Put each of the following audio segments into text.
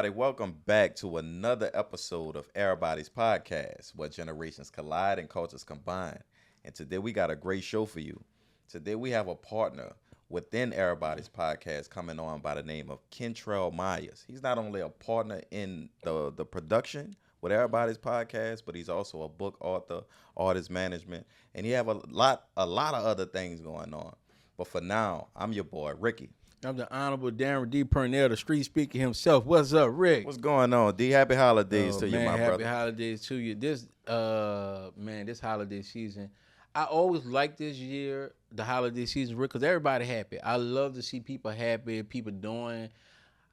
everybody. Welcome back to another episode of EraBody's podcast, where generations collide and cultures combine. And today we got a great show for you. Today we have a partner within EraBody's podcast coming on by the name of Kentrell Myers. He's not only a partner in the production with EraBody's podcast, but he's also a book author, artist management, and he have a lot of other things going on. But for now, I'm your boy, Ricky. I'm the Honorable Darren D. Purnell, the street speaker himself. What's up, Rick? What's going on, D? Happy holidays to you, my brother. Happy holidays to you. This holiday season, I always like this year, the holiday season, Rick, because everybody happy. I love to see people happy, people doing.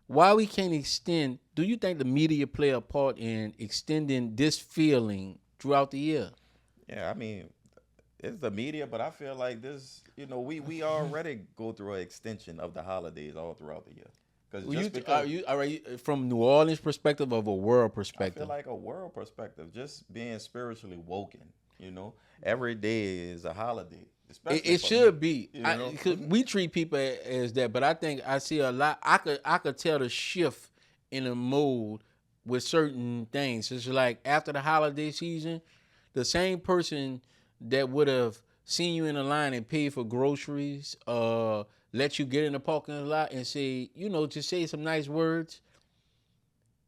Why we can't extend, do you think the media play a part in extending this feeling throughout the year? Yeah, I mean, it's the media, but I feel like this, we already go through an extension of the holidays all throughout the year. Are you from New Orleans perspective or a world perspective? I feel like a world perspective, just being spiritually woken, Every day is a holiday. It should be. We treat people as that, but I think I see a lot. I could tell the shift in the mood with certain things. It's like after the holiday season, the same person that would have seen you in a line and paid for groceries, let you get in the parking lot and say, just say some nice words.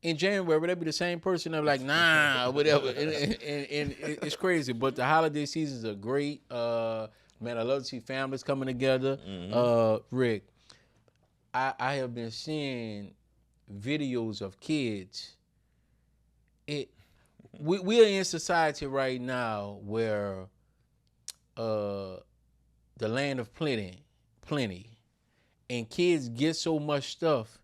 In January, they'd be the same person. I'm like, nah, whatever. And it's crazy. But the holiday seasons are great. Man, I love to see families coming together. Mm-hmm. Rick, I have been seeing videos of kids. We are in society right now where the land of plenty, and kids get so much stuff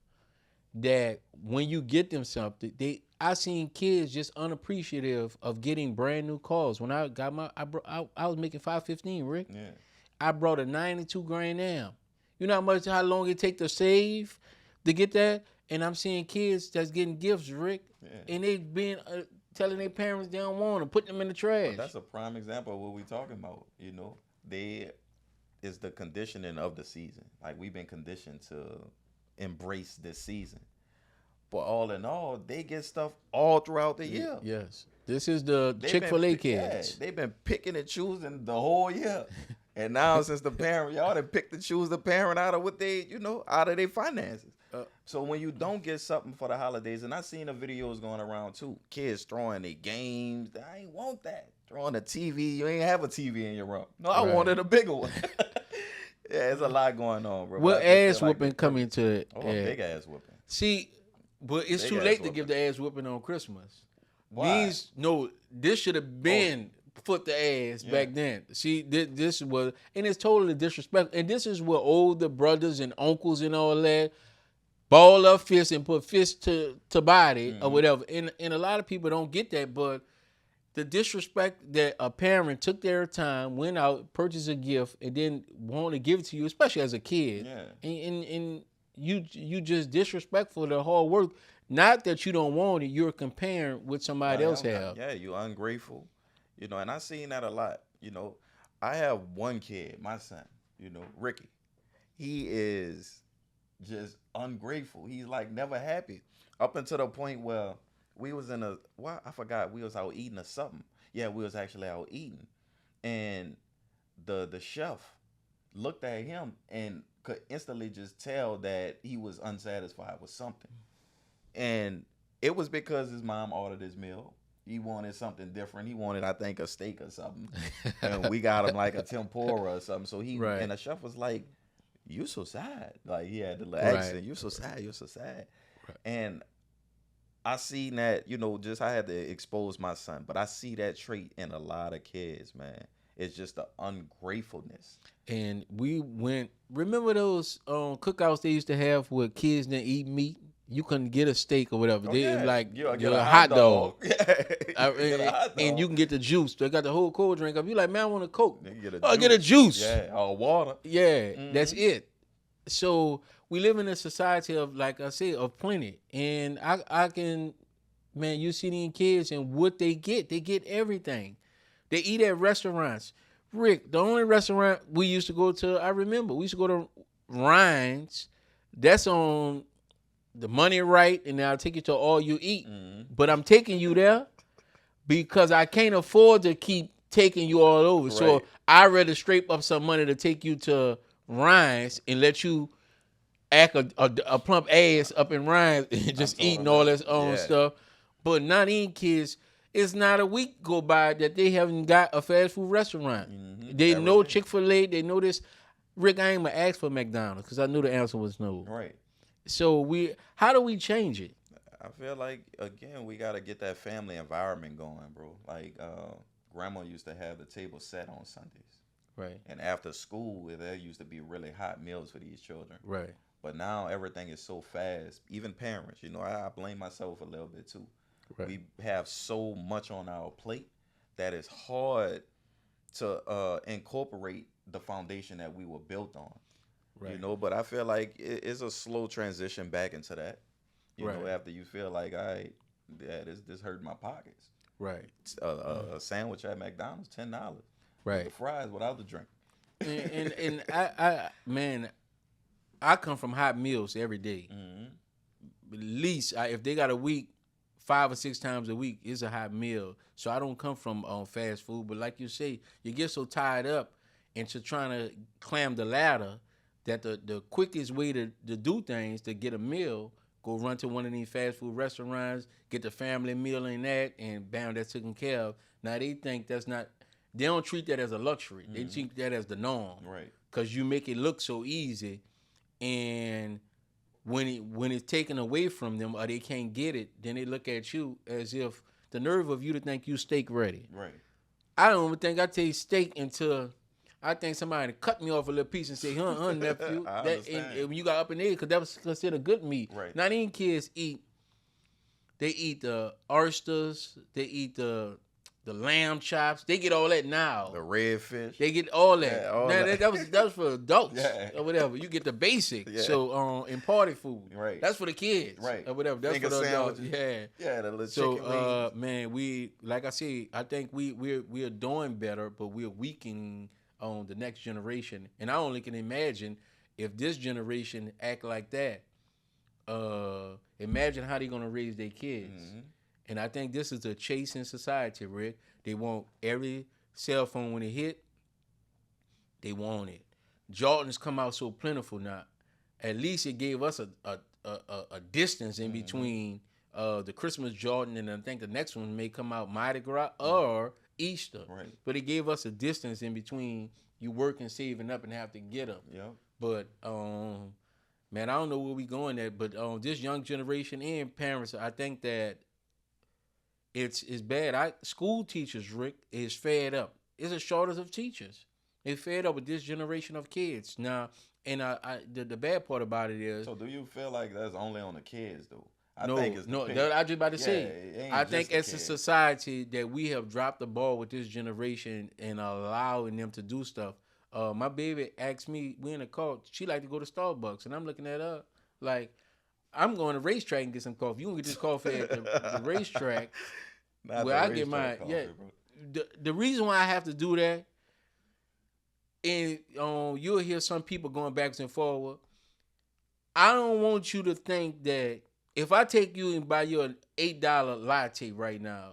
that when you get them something, I seen kids just unappreciative of getting brand new cars. When I got I was making $515, Rick. Yeah. I brought a 92 Grand Am. You know how long it take to save to get that? And I'm seeing kids that's getting gifts, Rick, and they been telling their parents they don't want them, putting them in the trash. Well, that's a prime example of what we're talking about. Is the conditioning of the season. Like, we've been conditioned to embrace this season. But all in all, they get stuff all throughout the year. Yes. This is the Chick-fil-A kids. Yeah, they've been picking and choosing the whole year. And now since the parent, y'all done picked and choose the parent out of what they, out of their finances. So when you don't get something for the holidays, and I seen the videos going around too, kids throwing their games. I ain't want that. Throwing a TV. You ain't have a TV in your room. No, I wanted a bigger one. Yeah, there's a lot going on, bro. What ass whooping coming to it? Oh, big ass whooping. See, but it's too late to give the ass whooping on Christmas. Why? This should have been foot the ass back then. See, this was, and it's totally disrespectful. And this is where older brothers and uncles and all that ball up fists and put fist to body or whatever. And a lot of people don't get that, but the disrespect that a parent took their time, went out, purchased a gift, and then want to give it to you, especially as a kid. Yeah. And you just disrespectful the hard work. Not that you don't want it, you're comparing what somebody else have. Yeah, you're ungrateful. And I seen that a lot. I have one kid, my son, Ricky. He is just ungrateful. He's like never happy. Up until the point where we was I forgot, we was out eating or something. Yeah, we was actually out eating. And the chef looked at him and could instantly just tell that he was unsatisfied with something. And it was because his mom ordered his meal. He wanted something different. He wanted, I think, a steak or something. And we got him like a tempura or something. So and the chef was like, "You so sad." Like, he had the little accent. "You so sad, you're so sad." Right. And I seen that, just I had to expose my son. But I see that trait in a lot of kids, man. It's just the ungratefulness. And we remember those cookouts they used to have where kids didn't eat meat? You couldn't get a steak or whatever. They get a hot dog. And you can get the juice. They got the whole cold drink up. You like, man, I want a Coke. Get a juice. Yeah, or water. Yeah, that's it. So we live in a society of, like I said, of plenty. And I can, man, you see these kids and what they get everything. They eat at restaurants. Rick, the only restaurant we used to go to, I remember, we used to go to Ryan's. That's on the money right, and I'll take you to all you eat. Mm-hmm. But I'm taking you there because I can't afford to keep taking you all over. Right. So I'd rather scrape up some money to take you to Ryan's and let you act a plump ass up in Ryan's and just eating all this own stuff. But not these kids, it's not a week go by that they haven't got a fast food restaurant. Mm-hmm. They Every know day. Chick-fil-A, they know this. Rick, I ain't gonna ask for McDonald's because I knew the answer was no. Right. So how do we change it? I feel like again we gotta get that family environment going, bro. Like grandma used to have the table set on Sundays. Right. And after school, there used to be really hot meals for these children. Right. But now everything is so fast. Even parents, I blame myself a little bit too. Right. We have so much on our plate that it's hard to incorporate the foundation that we were built on. Right. But I feel like it's a slow transition back into that. Right. After you feel like, all right, yeah, this hurt my pockets. Right. A sandwich at McDonald's, $10. Right. The fries without the drink. and I come from hot meals every day. Mm-hmm. At least if they got a week, 5 or 6 times a week is a hot meal. So I don't come from fast food. But like you say, you get so tied up into trying to climb the ladder that the quickest way to do things to get a meal, go run to one of these fast food restaurants, get the family meal in that, and bam, that's taken care of. Now they think that's not. They don't treat that as a luxury. Mm-hmm. They treat that as the norm. Right. Because you make it look so easy, and when it's taken away from them or they can't get it, then they look at you as if the nerve of you to think you steak ready. Right. I don't even think I taste steak until I think somebody cut me off a little piece and say, nephew. And when you got up in there, because that was considered good meat. Right. Now, these kids eat the oysters, they eat the lamb chops. They get all that now. The redfish. They get all that. Yeah, all now, that. That was for adults Yeah. or whatever. You get the basic. Yeah. So in party food. Right. That's for the kids. Right. Or whatever. That's Finger for the adults. sandwiches. Yeah. Yeah, the little chicken wings. Man, we like I said, I think we're doing better, but we're weakening on the next generation. And I only can imagine if this generation act like that. Imagine how they're gonna raise their kids. Mm-hmm. And I think this is a chasing society, Rick. They want every cell phone when it hit, they want it. Jordans come out so plentiful now. At least it gave us a distance in between the Christmas Jordan and I think the next one may come out Mardi Gras or Easter. Right. But it gave us a distance in between you working, saving up, and have to get them. Yep. But man, I don't know where we going at. But this young generation and parents, I think that it's bad. School teachers, Rick, is fed up. It's a shortage of teachers. They're fed up with this generation of kids now. And the bad part about it is. So do you feel like that's only on the kids though? I was just about to say. I think as a society that we have dropped the ball with this generation and allowing them to do stuff. My baby asked me, we in a car, she like to go to Starbucks, and I'm looking at her like, I'm going to racetrack and get some coffee. You can get this coffee at the racetrack. Where I get my the reason why I have to do that, and you'll hear some people going backwards and forward. I don't want you to think that if I take you and buy you an $8 latte right now,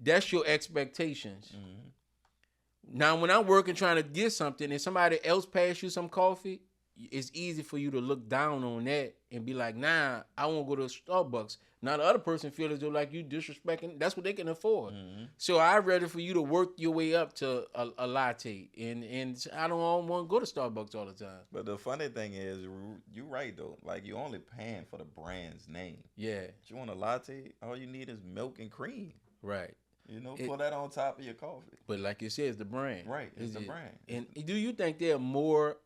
that's your expectations. Mm-hmm. Now, when I'm working trying to get something and somebody else pass you some coffee, it's easy for you to look down on that and be like, nah, I won't go to Starbucks. Now, the other person feels as though like you disrespecting. That's what they can afford. Mm-hmm. So I'd rather for you to work your way up to a latte. And I don't want to go to Starbucks all the time. But the funny thing is, you're right, though. Like, you're only paying for the brand's name. Yeah. If you want a latte, all you need is milk and cream. Right. Put that on top of your coffee. But like you said, it's the brand. Right, it's the brand. And do you think they're more,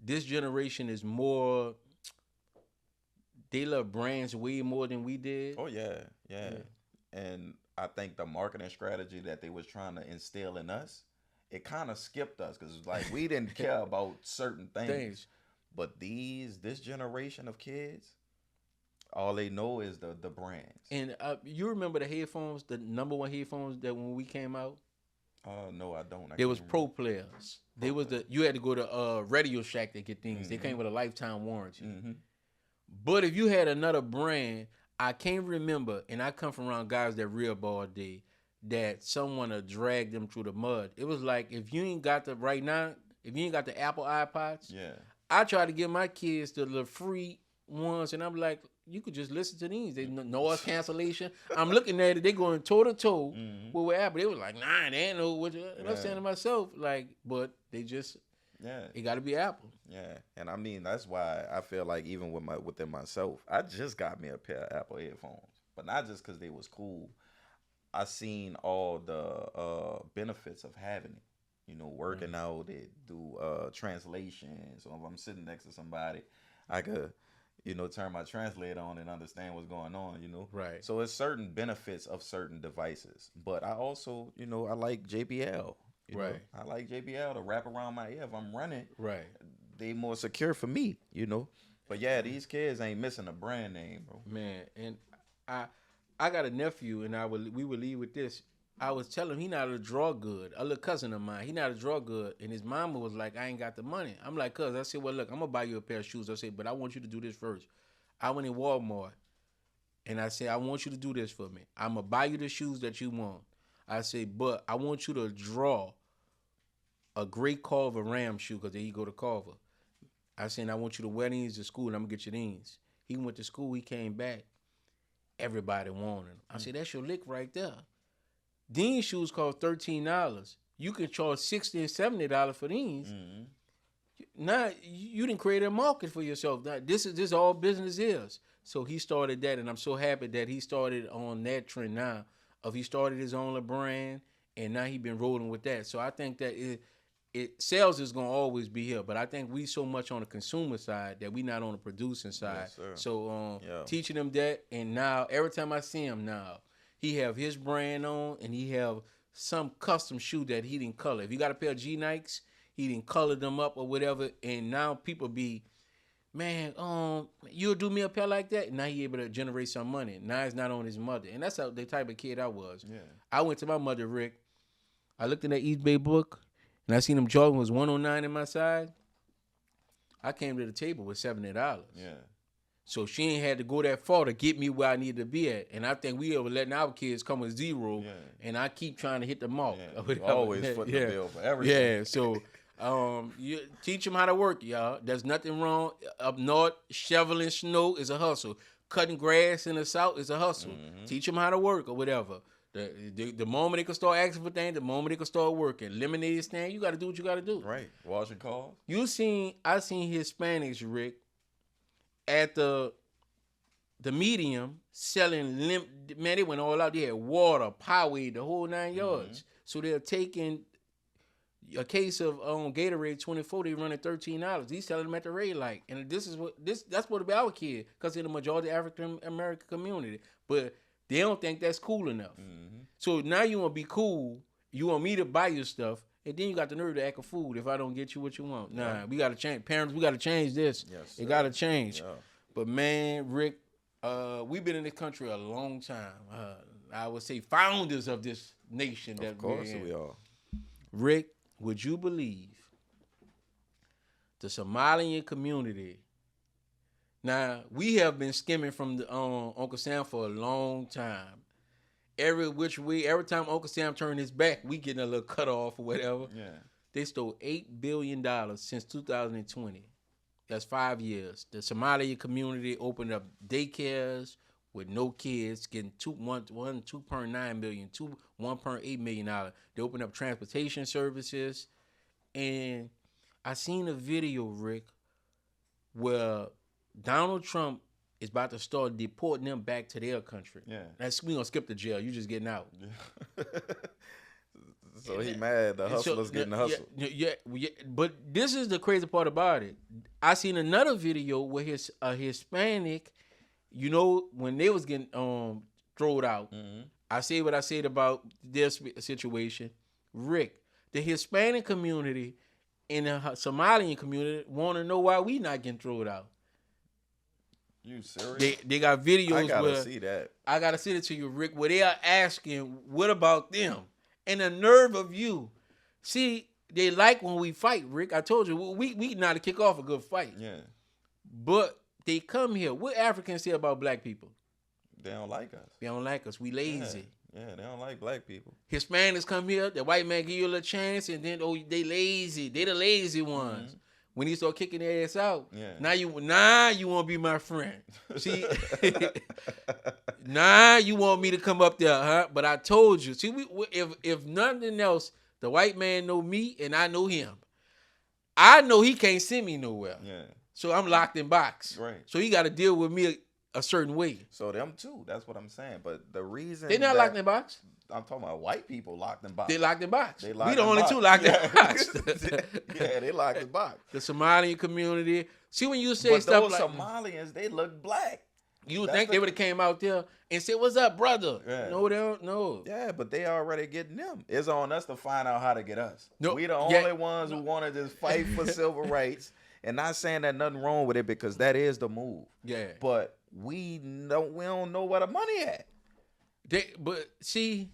this generation is more, they love brands way more than we did? Oh, yeah. And I think the marketing strategy that they was trying to instill in us, it kind of skipped us because like we didn't care about certain things. But this generation of kids, all they know is the brands. And you remember the headphones, the number one headphones that when we came out? No, I don't. There was pro players. There was you had to go to Radio Shack to get things. They came with a lifetime warranty. But if you had another brand, I can't remember, and I come from around guys that real ball day, that someone had dragged them through the mud. It was like, if you ain't got the Apple iPods, I try to give my kids the free ones, and I'm like, you could just listen to these. They noise cancellation. I'm looking at it, they going toe to toe with Apple. They was like, nah, they ain't know what you. And I'm saying to myself, like, but they just, it got to be Apple. Yeah, and I mean that's why I feel like even within myself, I just got me a pair of Apple headphones, but not just because they was cool. I seen all the benefits of having it. You know, working out, they do translation. So if I'm sitting next to somebody, I could, turn my translator on and understand what's going on, Right. So it's certain benefits of certain devices. But I also, I like JBL. Right. I like JBL to wrap around my ear if I'm running. Right. They more secure for me, But yeah, these kids ain't missing a brand name, bro. Man, and I got a nephew, and we would leave with this. I was telling him he not a draw good. A little cousin of mine, he not a draw good, and his mama was like, I ain't got the money. I'm like, cuz, I said, well, look, I'm gonna buy you a pair of shoes. I said, but I want you to do this first. I went in Walmart, and I said, I want you to do this for me. I'm gonna buy you the shoes that you want. I said, but I want you to draw a great Culver Ram shoe, because there you go to Culver. I said, I want you to wear these to school, and I'm gonna get you these. He went to school, he came back. Everybody wanted them. I said, that's your lick right there. These shoes cost $13. You can charge $60 and $70 for these. Now you didn't create a market for yourself. Now, this is all business is. So he started that, and I'm so happy that he started on that trend now. He started his own brand, and now he been rolling with that. So I think that sales is gonna always be here, but I think we so much on the consumer side that we not on the producing side. Yes, so teaching them that, and now every time I see him now, he have his brand on, and he have some custom shoe that he didn't color. If you got a pair of G Nikes, he didn't color them up or whatever, and now people be, man, you'll do me a pair like that? And now he able to generate some money. Now it's not on his mother, and that's the type of kid I was. Yeah. I went to my mother, Rick. I looked in that eBay book, and I seen them Jordan was 109 in my size. I came to the table with $70. Yeah. So she ain't had to go that far to get me where I needed to be at. And I think we ever letting our kids come with zero, and I keep trying to hit the mark. Yeah. You always foot the bill for everything. Yeah, so you teach them how to work, y'all. There's nothing wrong. Up north, shoveling snow is a hustle. Cutting grass in the south is a hustle. Teach them how to work or whatever. The moment they can start asking for things, the moment they can start working. Lemonade stand, you got to do what you got to do. Right. Washing cars. I seen Hispanics, Rick, at the medium selling man, they went all out. They had water, Powerade, the whole 9 yards. So they're taking a case of Gatorade 24, they running $13. He's selling them at the red light. And that's what about our kid, because in the majority African American community. But they don't think that's cool enough. So now you want to be cool. You want me to buy your stuff, and then you got the nerve to act a fool if I don't get you what you want. Nah, we got to change. Parents, we got to change this. Yes, it got to change. Yeah. But man, Rick, we've been in this country a long time. I would say founders of this nation. Of course we are. Rick, would you believe the Somalian community? Now, we have been skimming from the Uncle Sam for a long time. Every which way, every time Uncle Sam turned his back, we getting a little cut off or whatever. Yeah. They stole $8 billion since 2020. That's 5 years. The Somali community opened up daycares with no kids, getting $2.9 million, $1.8 million. They opened up transportation services. And I seen a video, Rick, where Donald Trump is about to start deporting them back to their country. Yeah. We gonna skip the jail. You just getting out. So he mad the hustler's getting the hustle. Yeah, but this is the crazy part about it. I seen another video where a Hispanic, when they was getting thrown out. I say what I said about this situation. Rick, the Hispanic community and the Somalian community want to know why we not getting thrown out. You serious? They got videos I gotta see that. I gotta send it to you, Rick, where they are asking, what about them? And the nerve of you. See, they like when we fight, Rick. I told you, we know how to kick off a good fight. Yeah. But they come here. What Africans say about black people? They don't like us. They don't like us. We lazy. Yeah, they don't like black people. Hispanics come here. The white man give you a little chance, and then they lazy. They the lazy ones. Mm-hmm. When you start kicking their ass out, now you want to be my friend. See, now you want me to come up there, huh? But I told you. See, if nothing else, the white man know me and I know him. I know he can't send me nowhere. Yeah. So I'm locked in box. Right. So he got to deal with me a certain way. So them too. That's what I'm saying. But the reason they're not locked in box. I'm talking about white people locked in box. They locked in box. We the only two locked in box. Yeah, they locked in box. The Somalian community. See, when you say stuff like Somalians, they look black. You would think they would have came out there and said, "What's up, brother?" Yeah. No, they don't. No. Yeah, but they already getting them. It's on us to find out how to get us. No. We the only ones who want to just fight for civil rights. And not saying that nothing wrong with it, because that is the move. Yeah. But we don't know where the money at. But see,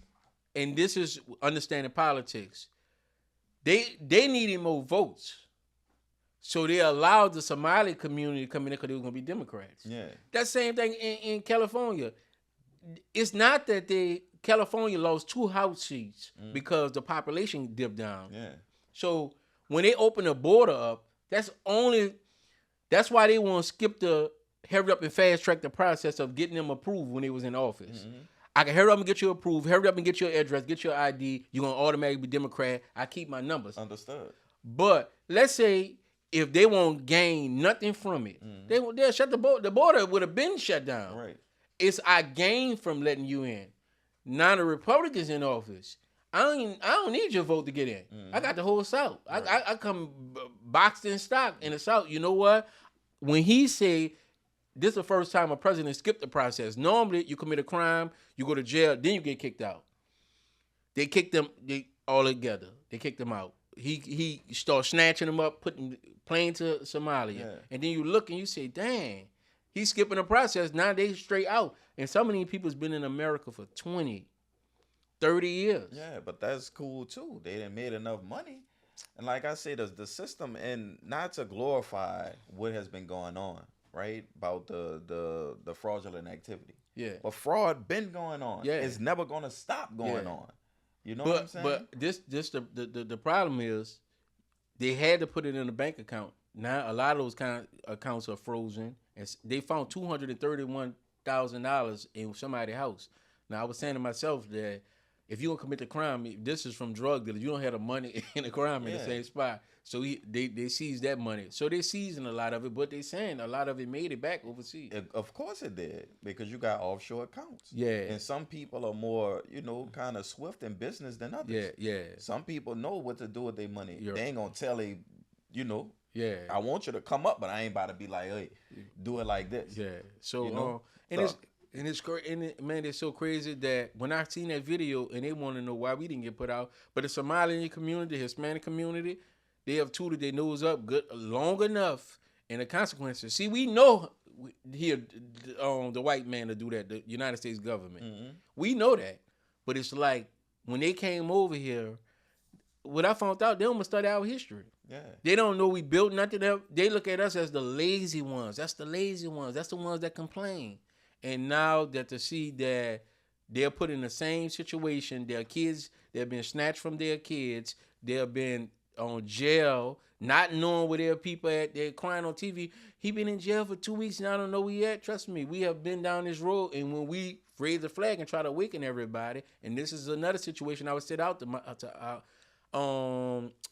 and this is understanding politics. They needed more votes. So they allowed the Somali community to come in there because they were going to be Democrats. Yeah. That same thing in California. It's not that California lost 2 House seats because the population dipped down. Yeah. So when they open the border up, that's why they want to skip the hurry up and fast track the process of getting them approved when they was in office. Mm-hmm. I can hurry up and get you approved, hurry up and get your address, get your ID. You're going to automatically be Democrat. I keep my numbers. Understood. But let's say if they won't gain nothing from it, they'll shut the border. The border would have been shut down. Right. It's I gain from letting you in. Now the Republicans in office. I don't need your vote to get in. I got the whole South. Right. I come boxed in stock in the South. You know what? When he say this is the first time a president skipped the process. Normally you commit a crime, you go to jail, then you get kicked out. They kicked them all together. They kicked them out. He started snatching them up, playing to Somalia. Yeah. And then you look and you say, dang, he's skipping the process. Now they straight out. And some of these people's been in America for 20, 30 years. Yeah, but that's cool too. They done made enough money. And like I said, the system, and not to glorify what has been going on, right? About the fraudulent activity. Yeah. But fraud been going on. Yeah. It's never gonna stop going on. You know what I'm saying? But the problem is they had to put it in a bank account. Now a lot of those kind of accounts are frozen, and they found $231,000 in somebody's house. Now I was saying to myself that if you don't commit the crime, this is from drug dealers. You don't have the money in the crime in the same spot. So they seized that money. So they're seizing a lot of it, but they're saying a lot of it made it back overseas. Of course it did, because you got offshore accounts. Yeah. And some people are more, kind of swift in business than others. Yeah. Some people know what to do with their money. They ain't going to tell they, Yeah. I want you to come up, but I ain't about to be like, hey, do it like this. Yeah. So, it's so crazy that when I seen that video and they want to know why we didn't get put out, but the Somali community, the Hispanic community, they have tooted their nose up good long enough, and the consequences. See, we know here the white man to do that, the United States government. Mm-hmm. We know that, but it's like when they came over here, what I found out, they almost study our history. Yeah. They don't know we built nothing. They look at us as the lazy ones. That's the lazy ones. That's the ones that complain. And now that to see that they're put in the same situation, their kids, they've been snatched from their kids, they've been on jail, not knowing where their people at, they're crying on TV. He been in jail for 2 weeks and I don't know where he at. Trust me, we have been down this road, and when we raise the flag and try to awaken everybody, and this is another situation I would set out to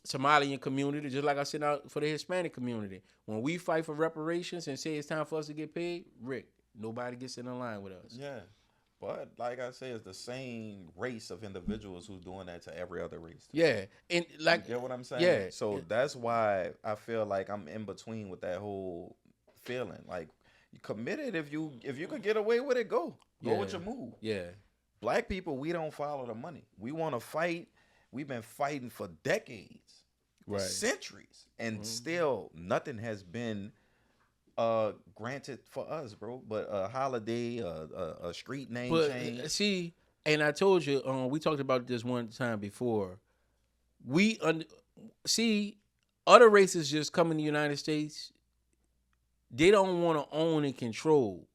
Somalian community, just like I sent out for the Hispanic community. When we fight for reparations and say it's time for us to get paid, Rick, nobody gets in line with us. Yeah. But like I say, it's the same race of individuals who's doing that to every other race. Yeah. And like, you get what I'm saying? Yeah. So that's why I feel like I'm in between with that whole feeling. Like, you committed. If you could get away with it, go with your move. Yeah. Black people, we don't follow the money. We want to fight. We've been fighting for decades, centuries, and still nothing has been granted for us, bro. But a holiday, a street name change. See, And I told you, we talked about this one time before. See, other races just come in the United States. They don't want to own and control.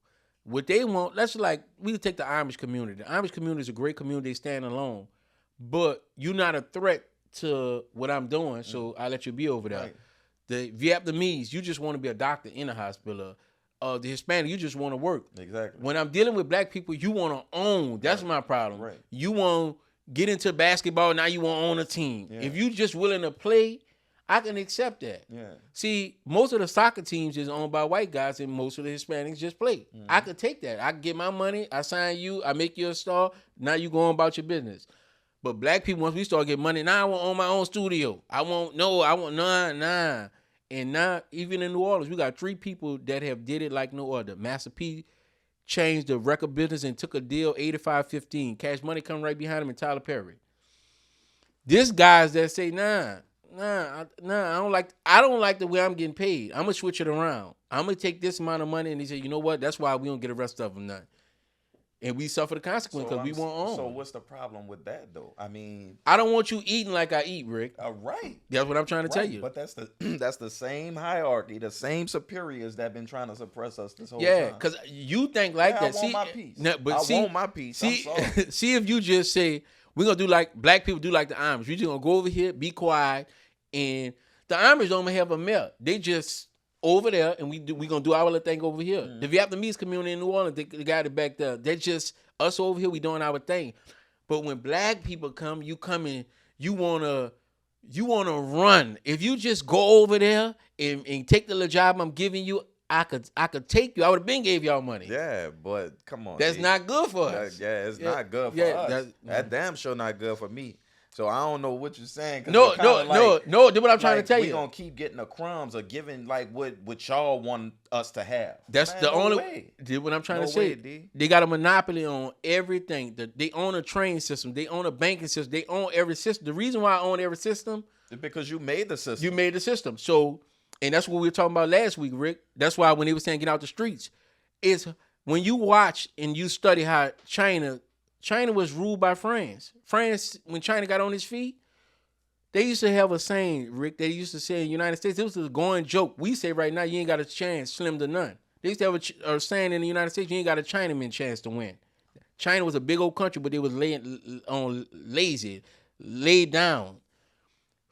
What they want, that's like, we take the Amish community. The Amish community is a great community, they stand alone. But you're not a threat to what I'm doing, so I let you be over there. Right. The Vietnamese, you just want to be a doctor in a hospital. The Hispanic, you just want to work. Exactly. When I'm dealing with black people, you want to own. That's my problem. Right. You want to get into basketball, now you want to own a team. Yeah. If you just willing to play, I can accept that. Yeah. See, most of the soccer teams is owned by white guys, and most of the Hispanics just play. Mm-hmm. I could take that. I can get my money. I sign you. I make you a star. Now you go on about your business. But black people, once we start getting money, now I want to own my own studio. I want nah. And now, even in New Orleans, we got 3 people that have did it like no other. Master P changed the record business and took a deal 85-15. Cash Money come right behind him, and Tyler Perry. This guys that say, I don't like the way I'm getting paid. I'm gonna switch it around. I'm gonna take this amount of money, and he said, you know what? That's why we don't get the rest of them none. And we suffer the consequence because we won't own. So what's the problem with that, though? I mean, I don't want you eating like I eat, Rick. Right. That's what I'm trying to tell you. But that's the same hierarchy, the same superiors that been trying to suppress us this whole time. Yeah, because you think like that. I want my piece. I want my piece. See if you just say, we're going to do like black people do like the Amish. We're just going to go over here, be quiet, and the Amish don't even have a mayor. They just over there, and we going to do our little thing over here. Mm. The Vietnamese community in New Orleans, they got it back there. They're just us over here, we doing our thing. But when black people come, you come in, you wanna run. If you just go over there and take the little job I'm giving you, I could take you. I would have been gave y'all money. Yeah, but come on. That's not good for us. It's not good for us. That damn sure not good for me. So I don't know what you're saying. No. That's what I'm trying to tell you. We're going to keep getting the crumbs of giving like what y'all want us to have. That's the only way. What I'm trying to say. They got a monopoly on everything. They own a train system. They own a banking system. They own every system. The reason why I own every system is because you made the system. You made the system. So, and that's what we were talking about last week, Rick. That's why when they were saying get out the streets, is when you watch and you study how China was ruled by France. France, when China got on its feet, they used to have a saying, Rick, they used to say in the United States, it was a going joke. We say right now, you ain't got a chance, slim to none. They used to have a saying in the United States, you ain't got a Chinaman chance to win. China was a big old country, but they was lazy, laid down.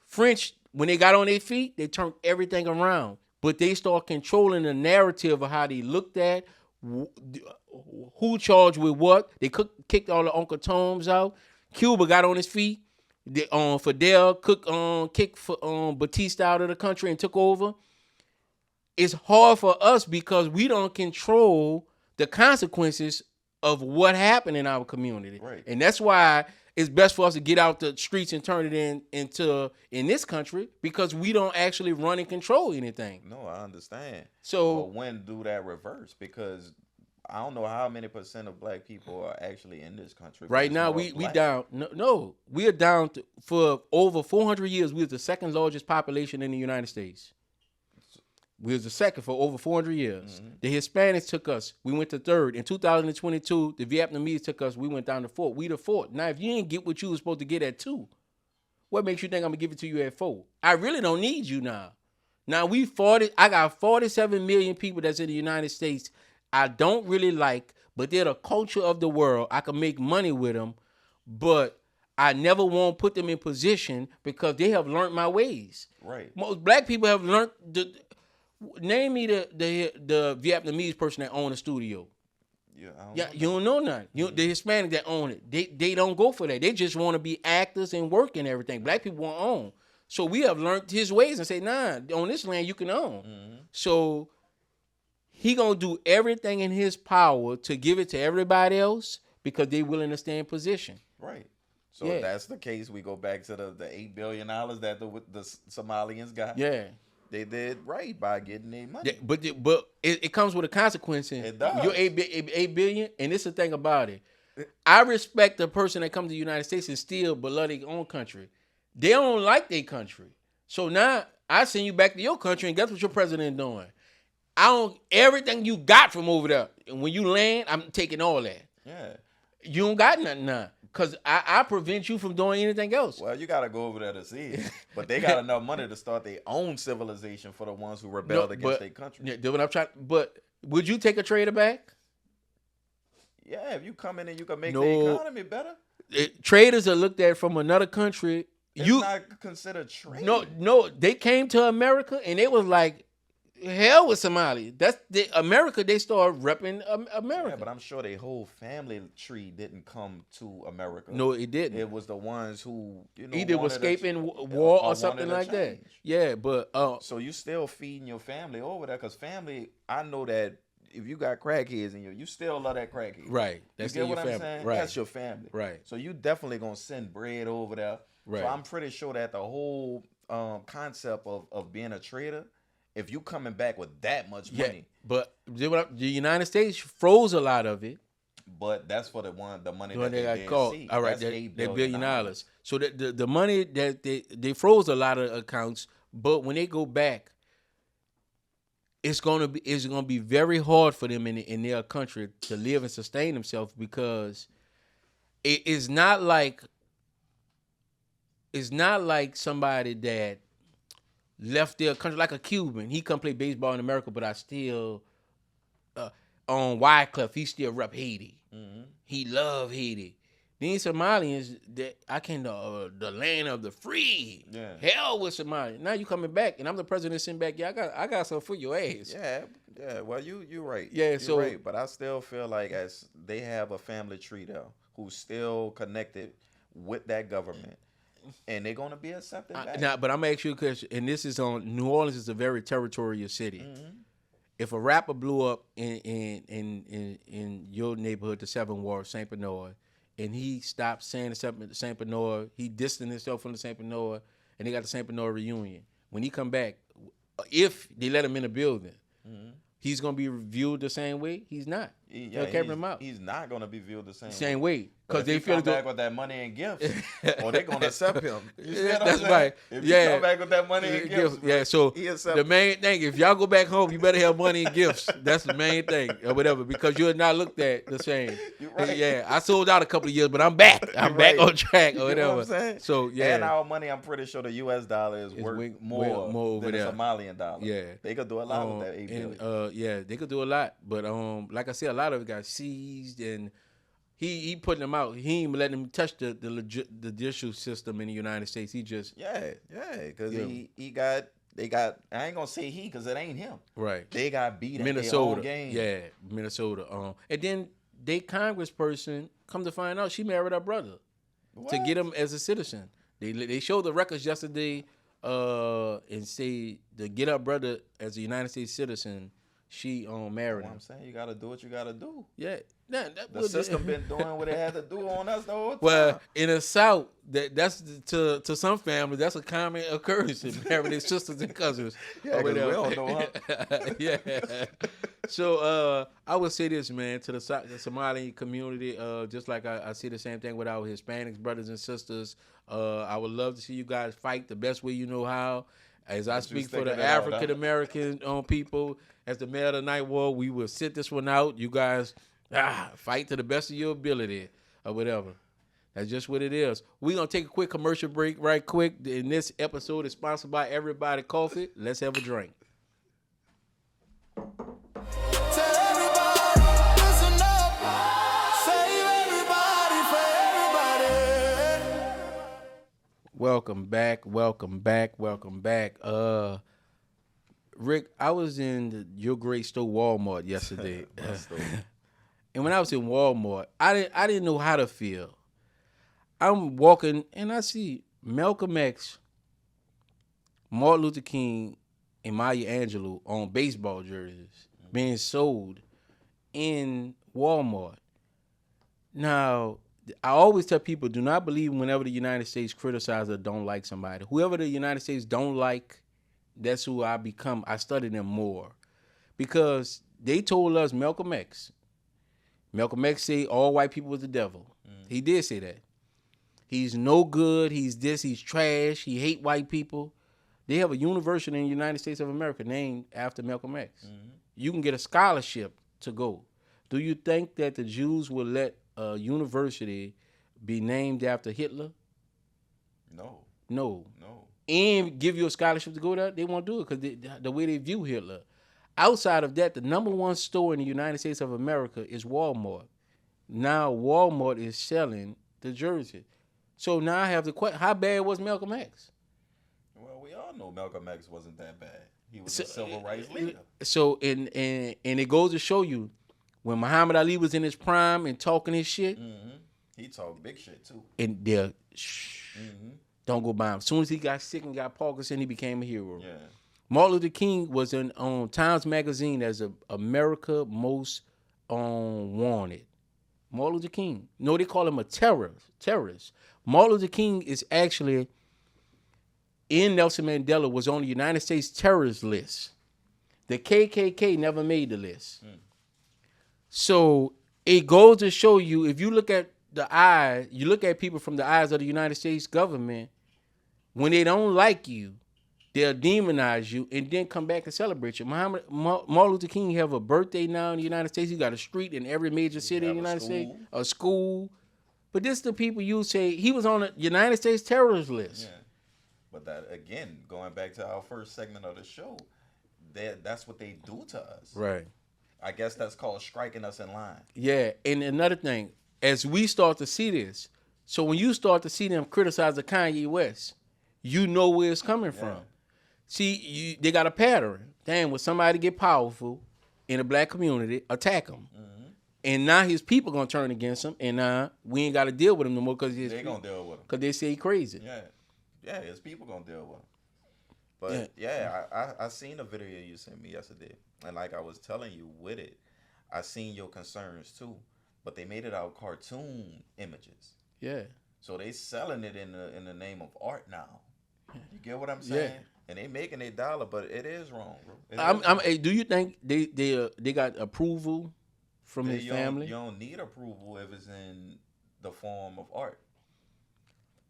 French, when they got on their feet, they turned everything around. But they start controlling the narrative of how they looked at, who charged with what. They kicked all the Uncle Toms out. Cuba got on his feet. Fidel kicked Batista out of the country and took over. It's hard for us because we don't control the consequences of what happened in our community. Right. And that's why it's best for us to get out the streets and turn it into this country, because we don't actually run and control anything. No, I understand. So but when do that reverse? Because I don't know how many % of black people are actually in this country. Right now, we down. No, we are down for over 400 years. We are the second largest population in the United States. We was the second for over 400 years. Mm-hmm. The Hispanics took us. We went to third. In 2022, the Vietnamese took us. We went down to fourth. We the fourth. Now, if you didn't get what you were supposed to get at 2, what makes you think I'm going to give it to you at 4? I really don't need you now. Now, I got 47 million people that's in the United States I don't really like, but they're the culture of the world. I can make money with them, but I never want to put them in position because they have learned my ways. Right. Most black people have learned. Name me the Vietnamese person that own a studio. Yeah, you don't know nothing. The Hispanic that own it, they don't go for that. They just want to be actors and work and everything. Black people won't own. So we have learned his ways and say, nah, on this land you can own. Mm-hmm. So he gonna do everything in his power to give it to everybody else because they willing to stay in position. Right. So if that's the case, we go back to the $8 billion that the Somalians got. Yeah. They did right by getting their money. But it comes with a consequence. It does. You're $8 billion, and this is the thing about it. I respect the person that comes to the United States and still but love their own country. They don't like their country. So now I send you back to your country, and guess what your president doing? Everything you got from over there. And when you land, I'm taking all that. Yeah. You don't got nothing now. Because I prevent you from doing anything else. Well, you got to go over there to see it. But they got enough money to start their own civilization for the ones who rebelled against their country. Yeah, what I'm trying. But would you take a trader back? Yeah, if you come in and you can make the economy better. Traders are looked at from another country. It's not considered trade. No, they came to America and it was like, hell with Somali. That's America. They started repping America. Yeah, but I'm sure their whole family tree didn't come to America. No, it didn't. It was the ones who either were escaping war or something like that. Yeah, but so you still feeding your family over there because family. I know that if you got crackheads in you still love that crackhead. Right. That's you get what family. I'm saying? Right. That's your family. Right. So you definitely gonna send bread over there. Right. So I'm pretty sure that the whole concept of being a trader. If you coming back with that much money, but the United States froze a lot of it. But that's for the money that they got caught. See. All right, that $1 billion. So the money that they froze a lot of accounts, but when they go back, it's gonna be very hard for them in their country to live and sustain themselves because it's not like somebody that left their country, like a Cuban. He come play baseball in America, but I still on Wycliffe, he still rep Haiti. Mm-hmm. He love Haiti. These Somalians, that I can the land of the free. Yeah. Hell with Somalia. Now you coming back, and I'm the president sitting back. Yeah, I got something for your ass. Yeah. Well, you're right. Yeah, you're right. But I still feel like as they have a family tree though, who's still connected with that government. And they're gonna be accepted back. Now, but I'm gonna ask you a question, and this is on New Orleans is a very territorial city. Mm-hmm. If a rapper blew up in your neighborhood, the 7th Ward, St. Bernard, and he stopped saying the St. Bernard, he distanced himself from the St. Bernard, and they got the St. Bernard reunion. When he come back, if they let him in the building, mm-hmm. he's gonna be viewed the same way. He's not. Yeah, him out. He's not gonna be viewed the same way. Because they feel come back with that money and gifts, or they're gonna accept him. That's right. If you come back with that money and gifts, yeah. So the main thing, if y'all go back home, you better have money and gifts. That's the main thing, or whatever, because you're not looked at the same. Right. Yeah, I sold out a couple of years, but I'm back. I'm back on track, or whatever. You know what I'm saying? So yeah, and our money, I'm pretty sure the U.S. dollar is worth more than the Somalian dollar. Yeah, they could do a lot with that $8 billion. Yeah, they could do a lot, but like I said, a lot of it got seized and. He putting them out. He ain't letting them touch the judicial system in the United States. He just because they got. I ain't gonna say he because it ain't him. Right. They got beat in Minnesota. their own game. Yeah, Minnesota. And then they congressperson come to find out she married her brother to get him as a citizen. They showed the records yesterday and say to get her brother as a United States citizen. She married him. I'm saying you gotta do what you gotta do. Yeah. The system been doing what it had to do on us the whole time. Well, in the South, that's to some families, that's a common occurrence to marry their sisters and cousins. Yeah, because we don't know her. Yeah. So I would say this, man, to the Somali community, just like I see the same thing with our Hispanics, brothers and sisters. I would love to see you guys fight the best way you know how. As I speak for the African American people, as the mayor of the Night Ward, we will sit this one out. You guys fight to the best of your ability or whatever. That's just what it is. We're going to take a quick commercial break right quick. And this episode is sponsored by Everybody Coffee. Let's have a drink. Welcome back. Rick, I was in your great store Walmart yesterday. And when I was in Walmart, I didn't know how to feel. I'm walking and I see Malcolm X, Martin Luther King, and Maya Angelou on baseball jerseys being sold in Walmart. Now, I always tell people, do not believe whenever the United States criticizes or don't like somebody. Whoever the United States don't like, that's who I become. I study them more. Because they told us Malcolm X said all white people was the devil. He did say that. He's no good. He's this. He's trash. He hate white people. They have a university in the United States of America named after Malcolm X. Mm-hmm. You can get a scholarship to go. Do you think that the Jews will let a university be named after Hitler? No. No. No. And give you a scholarship to go there? They won't do it because the way they view Hitler. Outside of that, the number one store in the United States of America is Walmart. Now Walmart is selling the jersey. So now I have the question: how bad was Malcolm X? Well, we all know Malcolm X wasn't that bad. He was a civil rights leader. So and it goes to show you when Muhammad Ali was in his prime and talking his shit. Mm-hmm. He talked big shit too. And they're don't go by him. As soon as he got sick and got Parkinson, he became a hero. Yeah. Martin Luther King was on Times Magazine as America Most Wanted. Martin Luther King. No, they call him a terrorist. Martin Luther King is actually in Nelson Mandela was on the United States terrorist list. The KKK never made the list. So it goes to show you, if you look at the eyes, you look at people from the eyes of the United States government, when they don't like you, they'll demonize you and then come back and celebrate you. Martin Luther King have a birthday now in the United States. He got a street in every major city in the United States, a school. But this is the people you say, he was on the United States terrorist list. Yeah. But that, again, going back to our first segment of the show, that's what they do to us. Right. I guess that's called striking us in line. Yeah, and another thing, as we start to see this, so when you start to see them criticize the Kanye West, you know where it's coming from. See, they got a pattern. Damn, when somebody get powerful in the black community, attack him. Mm-hmm. And now his people going to turn against him, and now we ain't got to deal with him no more because they going to deal with him. Because they say he crazy. Yeah, his people going to deal with him. But I seen a video you sent me yesterday, and like I was telling you with it, I seen your concerns too, but they made it out cartoon images. Yeah. So they selling it in the name of art now. You get what I'm saying? Yeah. And they making a dollar, but it is wrong, bro. Do you think they got approval from his family? You don't need approval if it's in the form of art.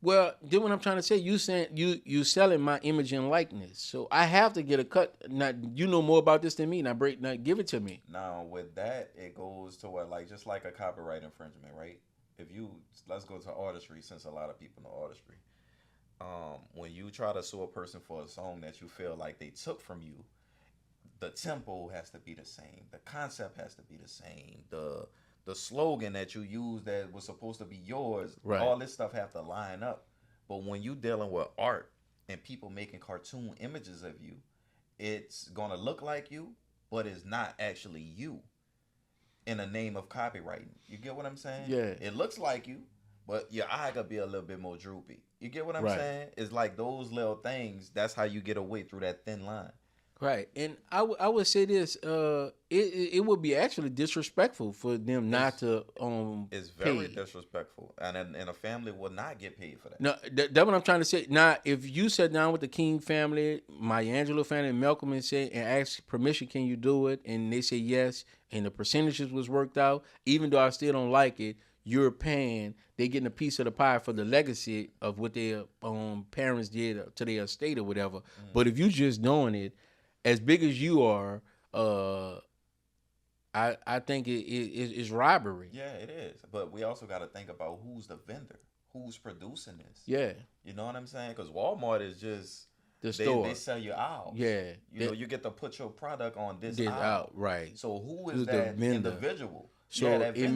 Well, then what I'm trying to say, you saying you selling my image and likeness, so I have to get a cut. Now you know more about this than me. Now give it to me. Now with that, it goes to what, like, just like a copyright infringement, right? Let's go to artistry, since a lot of people know artistry. When you try to sue a person for a song that you feel like they took from you, the tempo has to be the same, the concept has to be the same, the slogan that you use that was supposed to be yours, right. All this stuff have to line up. But when you dealing with art and people making cartoon images of you, it's gonna look like you, but it's not actually you. In the name of copywriting, you get what I'm saying? Yeah. It looks like you, but your eye could be a little bit more droopy. You get what I'm saying? It's like those little things. That's how you get away through that thin line. Right, and I would say this: it would be actually disrespectful for them not to It's very disrespectful, and a family will not get paid for that. No, that's what I'm trying to say. Now, if you sat down with the King family, Maya Angelou family, and Malcolm, and asked permission, can you do it? And they say yes, and the percentages was worked out. Even though I still don't like it, you're paying. They getting a piece of the pie for the legacy of what their parents did to their estate or whatever. But if you just doing it, as big as you are, I think it's robbery. Yeah, it is. But we also got to think about who's the vendor, who's producing this. Yeah, you know what I'm saying? Because Walmart is just the store. They sell you out. Yeah, you get to put your product on this aisle. Right. So who is that individual? So it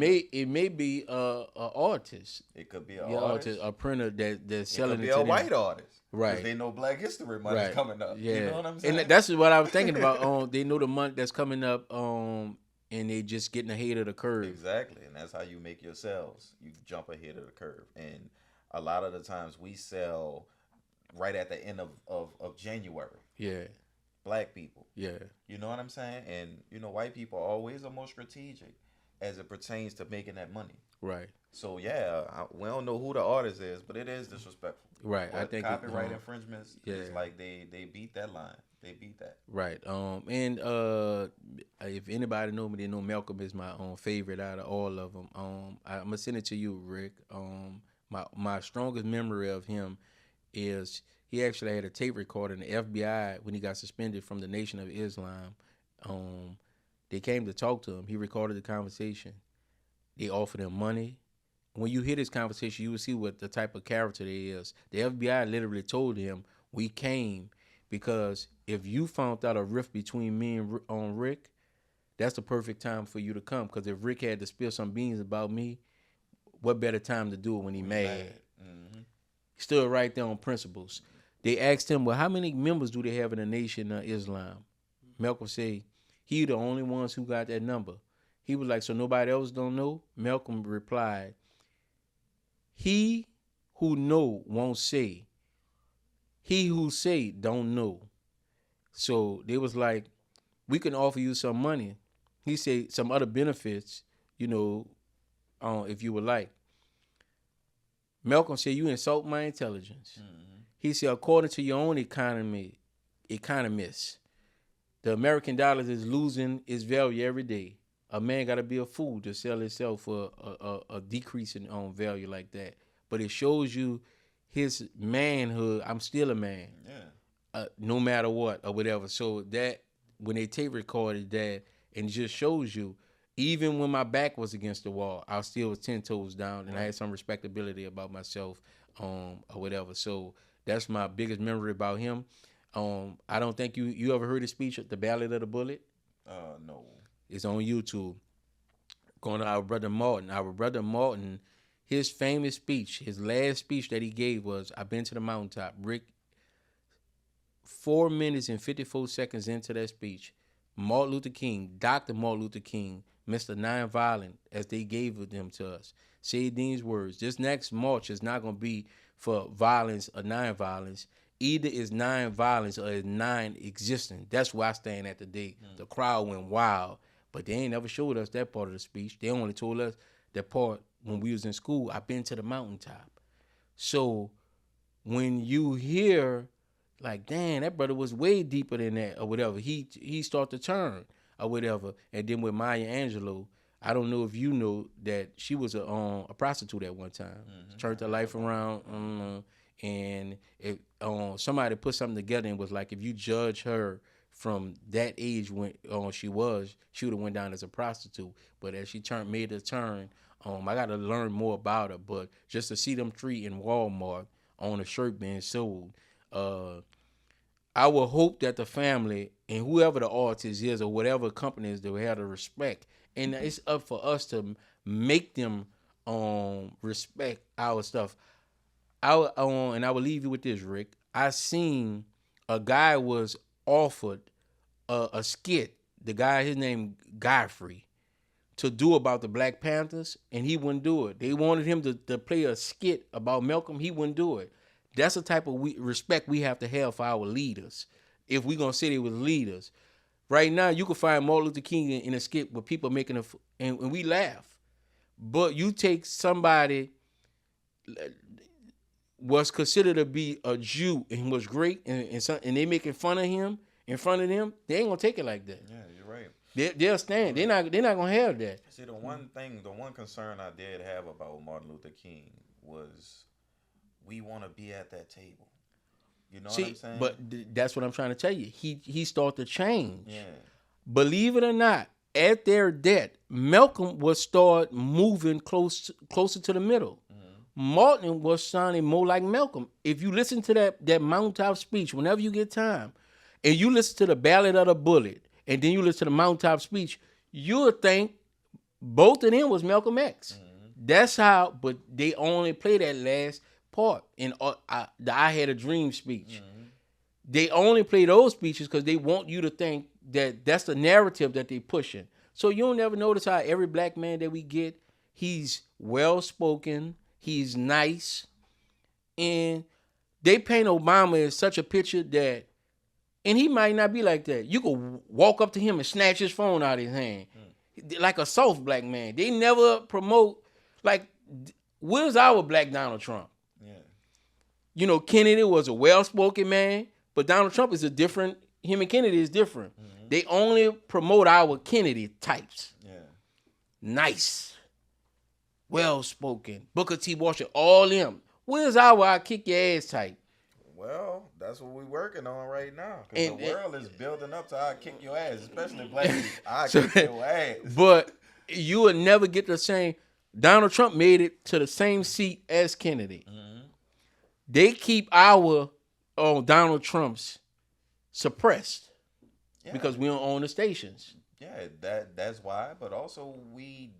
may be a artist. It could be an artist, a printer that's selling it. It could be a white artist. Right. Because they know Black History Month is coming up. Yeah. You know what I'm saying? And that's what I was thinking about. They know the month that's coming up, and they just getting ahead of the curve. Exactly. And that's how you make your sales. You jump ahead of the curve. And a lot of the times we sell right at the end of January. Yeah. Black people. Yeah. You know what I'm saying? And, white people always are more strategic as it pertains to making that money. Right. So, we don't know who the artist is, but it is disrespectful. Right. But I think copyright infringements, it's like they beat that line. They beat that. Right. And if anybody know me, they know Malcolm is my favorite out of all of them. I'm going to send it to you, Rick. My strongest memory of him is he actually had a tape recorder in the FBI when he got suspended from the Nation of Islam. They came to talk to him. He recorded the conversation. They offer them money. When you hear this conversation, you will see what the type of character they is. The FBI literally told him, we came because if you found out a rift between me and Rick, that's the perfect time for you to come. Because if Rick had to spill some beans about me, what better time to do it when he mad? Mm-hmm. He stood right there on principles. They asked him, well, how many members do they have in the Nation of Islam? Malcolm said, he the only ones who got that number. He was like, so nobody else don't know? Malcolm replied, he who know won't say. He who say don't know. So they was like, we can offer you some money. He said some other benefits, if you would like. Malcolm said, you insult my intelligence. Mm-hmm. He said, according to your own economists, the American dollar is losing its value every day. A man got to be a fool to sell himself for a decrease in value like that. But it shows you his manhood. I'm still a man. Yeah. No matter what or whatever. So that when they tape recorded that, and it just shows you, even when my back was against the wall, I still was 10 toes down, and I had some respectability about myself, or whatever. So that's my biggest memory about him. I don't think you ever heard his speech, The Ballad of the Bullet? No. It's on YouTube. Going to our brother Martin. Our brother Martin, his famous speech, his last speech that he gave was, I've been to the mountaintop. Rick, 4 minutes and 54 seconds into that speech, Martin Luther King, Dr. Martin Luther King, Mr. Nonviolent, as they gave them to us, said these words, this next march is not going to be for violence or nonviolence. Either is nonviolence or is non-existent. That's where I stand at today. The crowd went wild, but they ain't never showed us that part of the speech. They only told us that part when we was in school. I've been to the mountaintop. So when you hear, like, damn, that brother was way deeper than that or whatever, he start to turn or whatever. And then with Maya Angelou, I don't know if you know that she was a prostitute at one time. Mm-hmm. Turned her life around. And if somebody put something together and was like, if you judge her from that age when she would have went down as a prostitute. But as she made a turn, I got to learn more about her. But just to see them three in Walmart on a shirt being sold, I would hope that the family and whoever the artist is or whatever companies they will have the respect. And it's up for us to make them respect our stuff. And I will leave you with this, Rick. I seen a guy was offered a skit. The guy, his name Godfrey, to do about the Black Panthers, and he wouldn't do it. They wanted him to play a skit about Malcolm. He wouldn't do it. That's the type of respect we have to have for our leaders. If we're going to say they were leaders. Right now, you can find Martin Luther King in a skit with people making and we laugh. But you take somebody was considered to be a Jew and was great, and they making fun of him in front of them, they ain't gonna take it like that. Yeah, you're right. They'll stand. They're not gonna have that. See, the one concern I did have about Martin Luther King was we want to be at that table. You know what I'm saying? But that's what I'm trying to tell you. He started to change. Yeah. Believe it or not, at their death, Malcolm would start moving closer to the middle. Martin was sounding more like Malcolm. If you listen to that mountaintop speech, whenever you get time, and you listen to the Ballad of the Bullet, and then you listen to the mountaintop speech, you'll think both of them was Malcolm X. Mm-hmm. That's how, but they only play that last part in the I Had a Dream speech. Mm-hmm. They only play those speeches because they want you to think that that's the narrative that they pushing. So you don't ever notice how every black man that we get, he's well-spoken, he's nice, and they paint Obama as such a picture that, and he might not be like that. You could walk up to him and snatch his phone out of his hand, like a soft black man. They never promote, like, where's our black Donald Trump? Yeah. You know, Kennedy was a well-spoken man, but Donald Trump is him and Kennedy is different. Mm-hmm. They only promote our Kennedy types. Yeah. Nice. Well-spoken. Booker T. Washington, all them. Where's our I kick your ass type? Well, that's what we're working on right now. Because the world is building up to I kick your ass, especially black people. I kick your ass. But you will never get the same. Donald Trump made it to the same seat as Kennedy. Mm-hmm. They keep our Donald Trumps suppressed because we don't own the stations. Yeah, that's why. But also we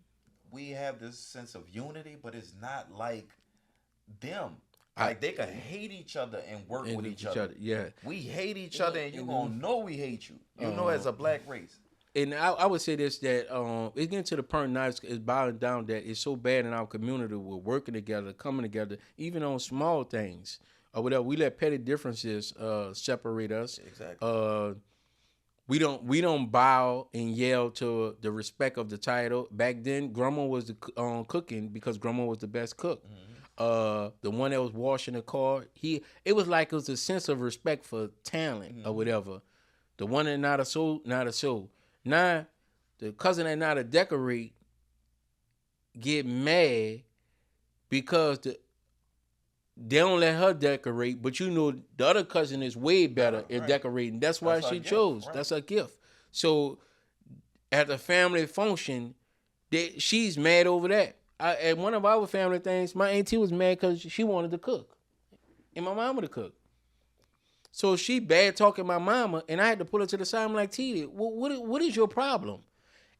have this sense of unity, but it's not like them. Like they can hate each other and work with each other. Yeah, we hate each other, and you gonna know we hate you. You know, as a black race. And I would say this, that it's getting to the point now, it's boiling down that it's so bad in our community. We're working together, coming together, even on small things or whatever. We let petty differences separate us. Exactly. We don't bow and yell to the respect of the title. Back then, Grandma was the cooking because Grandma was the best cook. Mm-hmm. The one that was washing the car, it was like it was a sense of respect for talent or whatever. The one that not a soul, not a soul. Now, the cousin that not a decorate get mad because they don't let her decorate, but you know the other cousin is way better at decorating. That's why she chose. Right. That's her gift. So at the family function, she's mad over that. At one of our family things, my auntie was mad because she wanted to cook, and my mama to cook. So she bad talking my mama, and I had to pull her to the side. I'm like, T, what is your problem?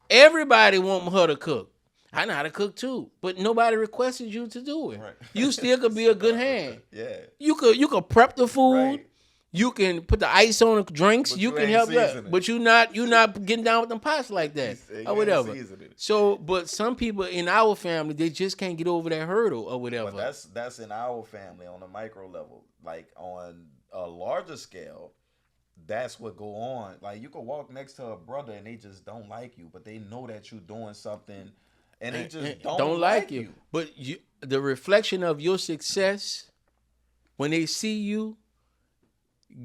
Everybody want her to cook. I know how to cook too, but nobody requested you to do it. Right. You still could be a good hand. Yeah. You could prep the food. Right. You can put the ice on the drinks. You can help that, but you're not getting down with them pots like that or whatever. So, but some people in our family, they just can't get over that hurdle or whatever. But that's in our family on a micro level. Like on a larger scale, that's what go on. Like you can walk next to a brother and they just don't like you, but they know that you're doing something, and they just don't like you. But the reflection of your success when they see you,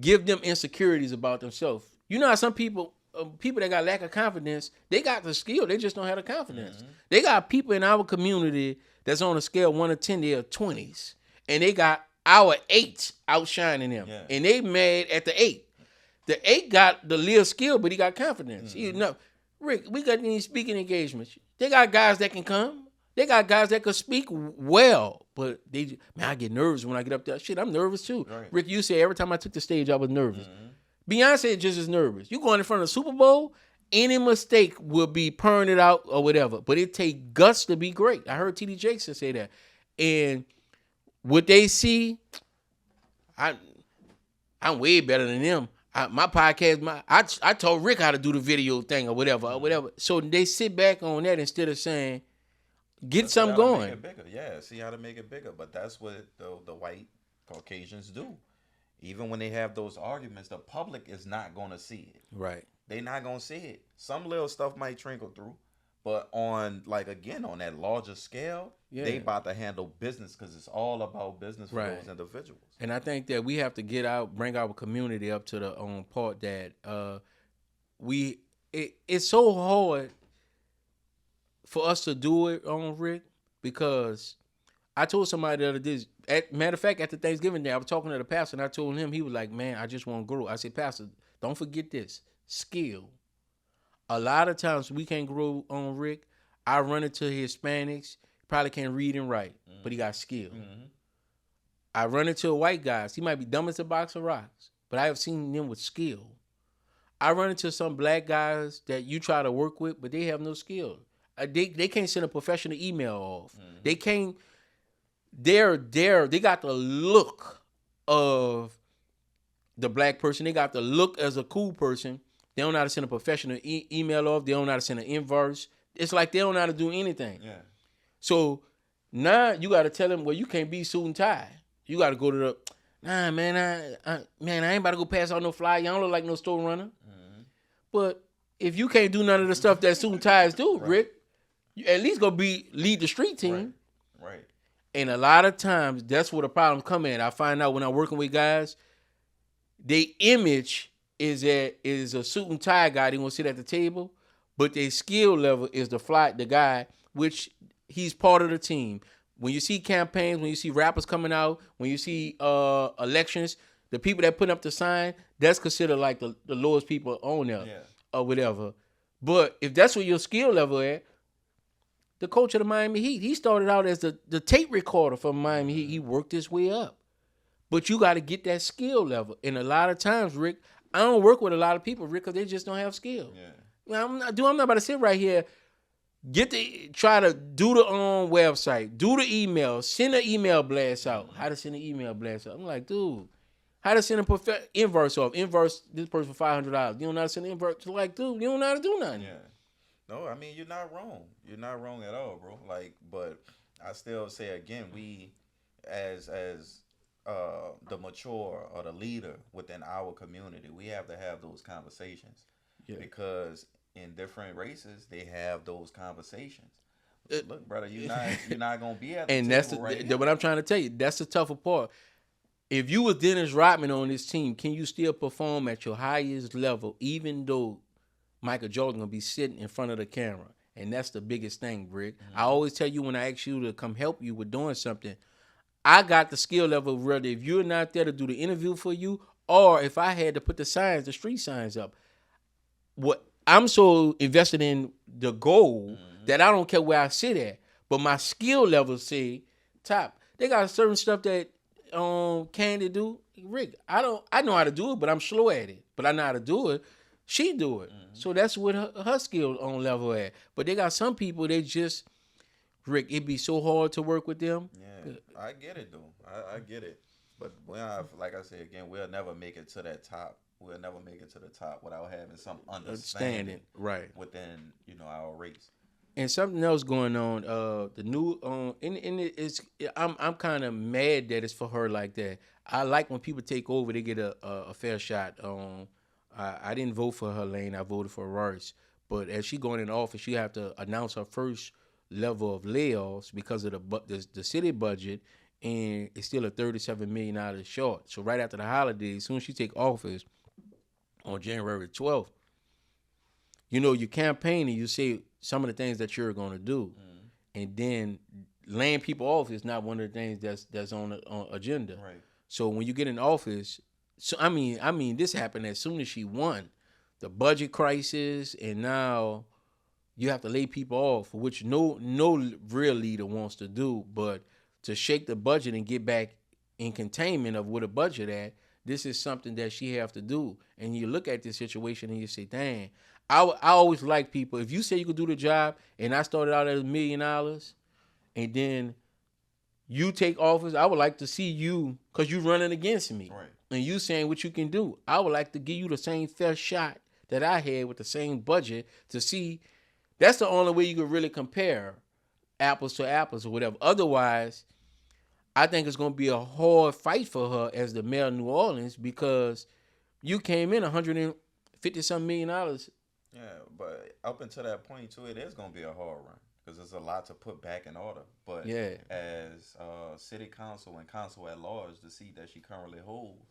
give them insecurities about themselves. You know how some people that got lack of confidence, they got the skill, they just don't have the confidence. Mm-hmm. They got people in our community that's on a scale 1 to 10, they're 20s, and they got our 8 outshining them, and they mad at the 8. The 8 got the little skill, but he got confidence. Mm-hmm. You know, Rick, we got these speaking engagements. They got guys that can come. They got guys that can speak well, but I get nervous when I get up there. Shit, I'm nervous too. Right. Rick, you say every time I took the stage, I was nervous. Mm-hmm. Beyonce just as nervous. You going in front of the Super Bowl, any mistake will be purring it out or whatever. But it take guts to be great. I heard T.D. Jackson say that. And what they see, I'm way better than them. My podcast, I told Rick how to do the video thing or whatever. So they sit back on that instead of saying, get something going. Make it bigger. Yeah, see how to make it bigger. But that's what the white Caucasians do. Even when they have those arguments, the public is not going to see it. Right. They're not going to see it. Some little stuff might trickle through. But on that larger scale, they about to handle business because it's all about business for those individuals. And I think that we have to bring our community up to the part that it's so hard for us to do it on Rick, because I told somebody the other day, matter of fact, at the Thanksgiving Day, I was talking to the pastor and I told him, he was like, man, I just want to grow. I said, Pastor, don't forget this, skill. A lot of times we can't grow on Rick. I run into Hispanics, probably can't read and write, but he got skill. Mm-hmm. I run into a white guy. He might be dumb as a box of rocks, but I have seen them with skill. I run into some black guys that you try to work with, but they have no skill. They can't send a professional email off. Mm-hmm. They can't. They got the look of the black person. They got the look as a cool person. They don't know how to send a professional email off. They don't know how to send an inverse. It's like they don't know how to do anything. Yeah. So now you got to tell them, well, you can't be suit and tie. You got to go to the, nah, man, I ain't about to go pass out no fly. Y'all don't look like no store runner. Mm-hmm. But if you can't do none of the stuff that suit and ties do, Rick, you at least go lead the street team. Right. And a lot of times, that's where the problems come in. I find out when I'm working with guys, their image is a suit and tie guy. They want to sit at the table, but their skill level is the guy, which he's part of the team. When you see campaigns, when you see rappers coming out, when you see elections, the people that put up the sign, that's considered like the lowest people on there or whatever. But if that's where your skill level at, the coach of the Miami Heat. He started out as the tape recorder for Miami Heat. He worked his way up. But you got to get that skill level. And a lot of times, Rick, I don't work with a lot of people, Rick, because they just don't have skill. Yeah. I'm not about to sit right here, try to do the website, do the email, send an email blast out. How to send an email blast out? I'm like, dude, how to send a inverse off? Inverse this person for $500. You don't know how to send an inverse? Like, dude, you don't know how to do nothing. Yeah. No, I mean, you're not wrong. You're not wrong at all, bro. Like, but I still say again, we as the mature or the leader within our community, we have to have those conversations. Yeah. Because in different races, they have those conversations. Look, brother, you're not gonna be at the and table that's what I'm trying to tell you. That's the tougher part. If you was Dennis Rodman on this team, can you still perform at your highest level, even though Michael Jordan gonna be sitting in front of the camera? And that's the biggest thing, Rick. I always tell you when I ask you to come help you with doing something, I got the skill level, whether if you're not there to do the interview for you, or if I had to put the street signs up. What I'm so invested in the goal that I don't care where I sit at, but my skill level say top. They got certain stuff that Candy do. Rick, I know how to do it, but I'm slow at it. But I know how to do it. She do it. So that's what her skill on level at. But they got some people, they just, Rick, it'd be so hard to work with them. Yeah, I get it though. I get it. But like I said again, we'll never make it to that top. We'll never make it to the top without having some understanding right within our race. And something else going on. The new I'm kind of mad that it's for her like that. I like when people take over, they get a fair shot. I didn't vote for her lane. I voted for Royce. But as she going in office, she have to announce her first level of layoffs because of the city budget, and it's still a $37 million short. So right after the holidays, as soon as she take office on January 12th, you campaign and you say some of the things that you're going to do, and then laying people off is not one of the things that's on the agenda. Right. So when you get in office, so I mean, this happened as soon as she won, the budget crisis, and now you have to lay people off, which no real leader wants to do. But to shake the budget and get back in containment of what a budget at, this is something that she have to do. And you look at this situation and you say, dang, I always like people. If you say you could do the job, and I started out at $1 million, and then you take office, I would like to see you, because you running against me. Right. And you saying what you can do. I would like to give you the same fair shot that I had with the same budget to see. That's the only way you can really compare apples to apples or whatever. Otherwise, I think it's going to be a hard fight for her as the mayor of New Orleans, because you came in $150-something million. Yeah, but up until that point, too, it is going to be a hard run because there's a lot to put back in order. But as city council and council at large, the seat that she currently holds,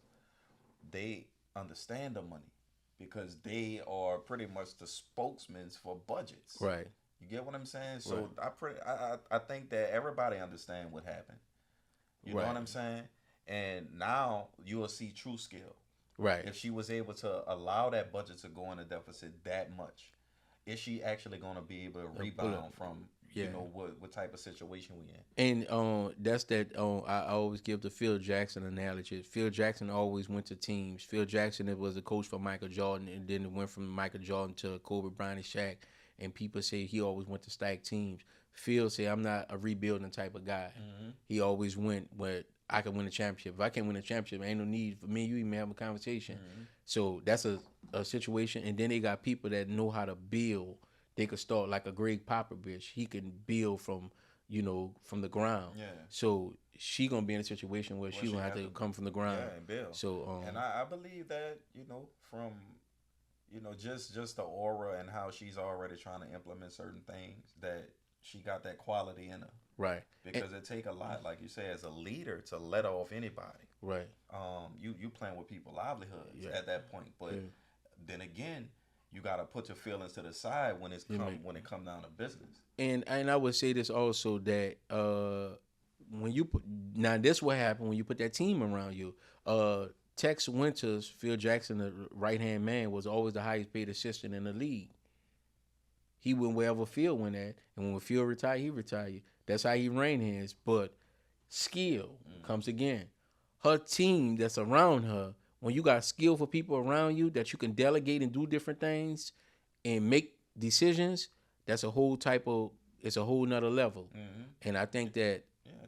they understand the money because they are pretty much the spokesmen for budgets. Right. You get what I'm saying? So I think that everybody understand what happened. You know what I'm saying? And now you will see true skill. Right. If she was able to allow that budget to go in a deficit that much, is she actually going to be able to rebound from what type of situation we in? And that's that. I always give the Phil Jackson analogy. Phil Jackson always went to teams. Phil Jackson was a coach for Michael Jordan, and then it went from Michael Jordan to Kobe Bryant and Shaq. And people say he always went to stack teams. Phil said, I'm not a rebuilding type of guy. Mm-hmm. He always went where I can win a championship. If I can't win a championship, ain't no need for me and you even have a conversation. Mm-hmm. So that's a situation. And then they got people that know how to build. They could start like a Greg Popovich. He can build from the ground. Yeah. So she gonna be in a situation where she gonna have to come from the ground. Yeah, and build. So and I believe that from just the aura and how she's already trying to implement certain things, that she got that quality in her. Right. Because it take a lot, like you say, as a leader to let off anybody. Right. You playing with people's livelihoods at that point. But then again, you gotta put your feelings to the side when it come down to business. And I would say this also, that when you this what happened when you put that team around you. Tex Winters, Phil Jackson, the right hand man, was always the highest paid assistant in the league. he went wherever Phil went at, and when Phil retired, he retired. That's how he ran his. But skill comes again. Her team that's around her, when you got skillful people around you that you can delegate and do different things and make decisions, that's a whole type of, it's a whole nother level. And I think that,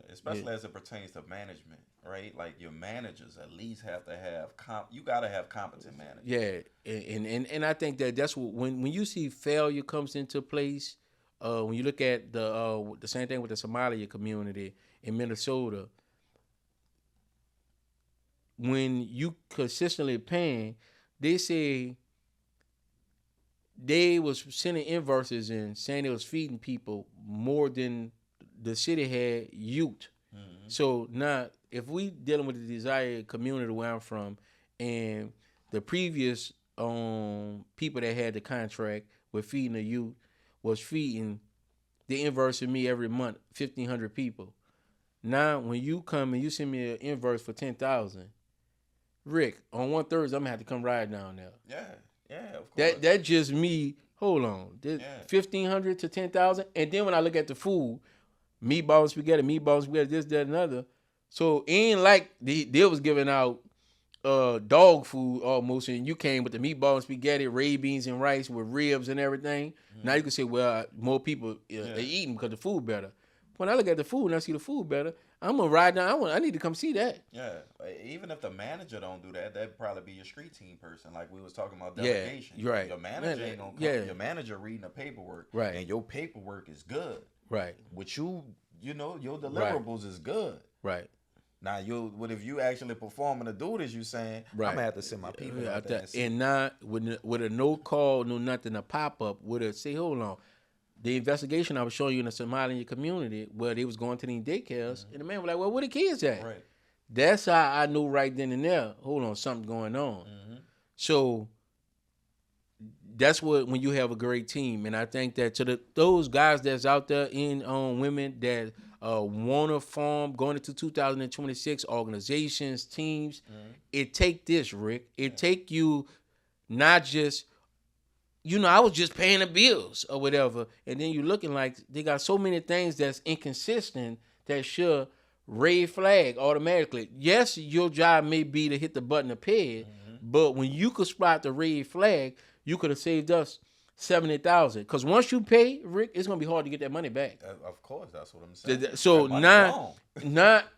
especially as it pertains to management, right? Like your managers at least have to have you got to have competent managers. Yeah, and I think that that's what, when you see failure comes into place, when you look at the same thing with the Somalia community in Minnesota, when you consistently paying, they say they was sending invoices and saying they was feeding people more than the city had youth. So now, if we dealing with the desired community where I'm from, and the previous people that had the contract with feeding the youth was feeding, the inverse of me every month, 1,500 people. Now, when you come and you send me an inverse for 10,000, Rick, on 1 Thursday, I'm gonna have to come ride down there. Yeah, of course. That just me. Hold on, 1,500 to 10,000, and then when I look at the food, meatballs, spaghetti, this, that, and other. So it ain't like they was giving out dog food almost, and you came with the meatball and spaghetti, red beans and rice with ribs and everything. Now you can say, well, more people they eating because the food better. When I look at the food and I see the food better, I'm gonna ride down. I need to come see that. Yeah, even if the manager don't do that, that'd probably be your street team person, like we was talking about delegation. Yeah, right. Your manager ain't gonna come. Yeah. Your manager reading the paperwork, right? And your paperwork is good, right? With you know, your deliverables is good, right? Now, what if you actually performing the duties you saying? Right. I'm gonna have to send my people out there. And not with a no call, no nothing, a pop up with a say, hold on. The investigation I was showing you in the Somali community where they was going to these daycares, and the man was like, well, where the kids at? Right. That's how I knew right then and there, hold on, something going on. So that's what, when you have a great team. And I think that to those guys that's out there in women that want to form going into 2026 organizations, teams, it take this, Rick. It take you not just, I was just paying the bills or whatever. And then you looking like they got so many things that's inconsistent that should red flag automatically. Yes, your job may be to hit the button to pay it, but when you could spot the red flag, you could have saved us $70,000. Because once you pay, Rick, it's gonna be hard to get that money back. Of course, that's what I'm saying. So now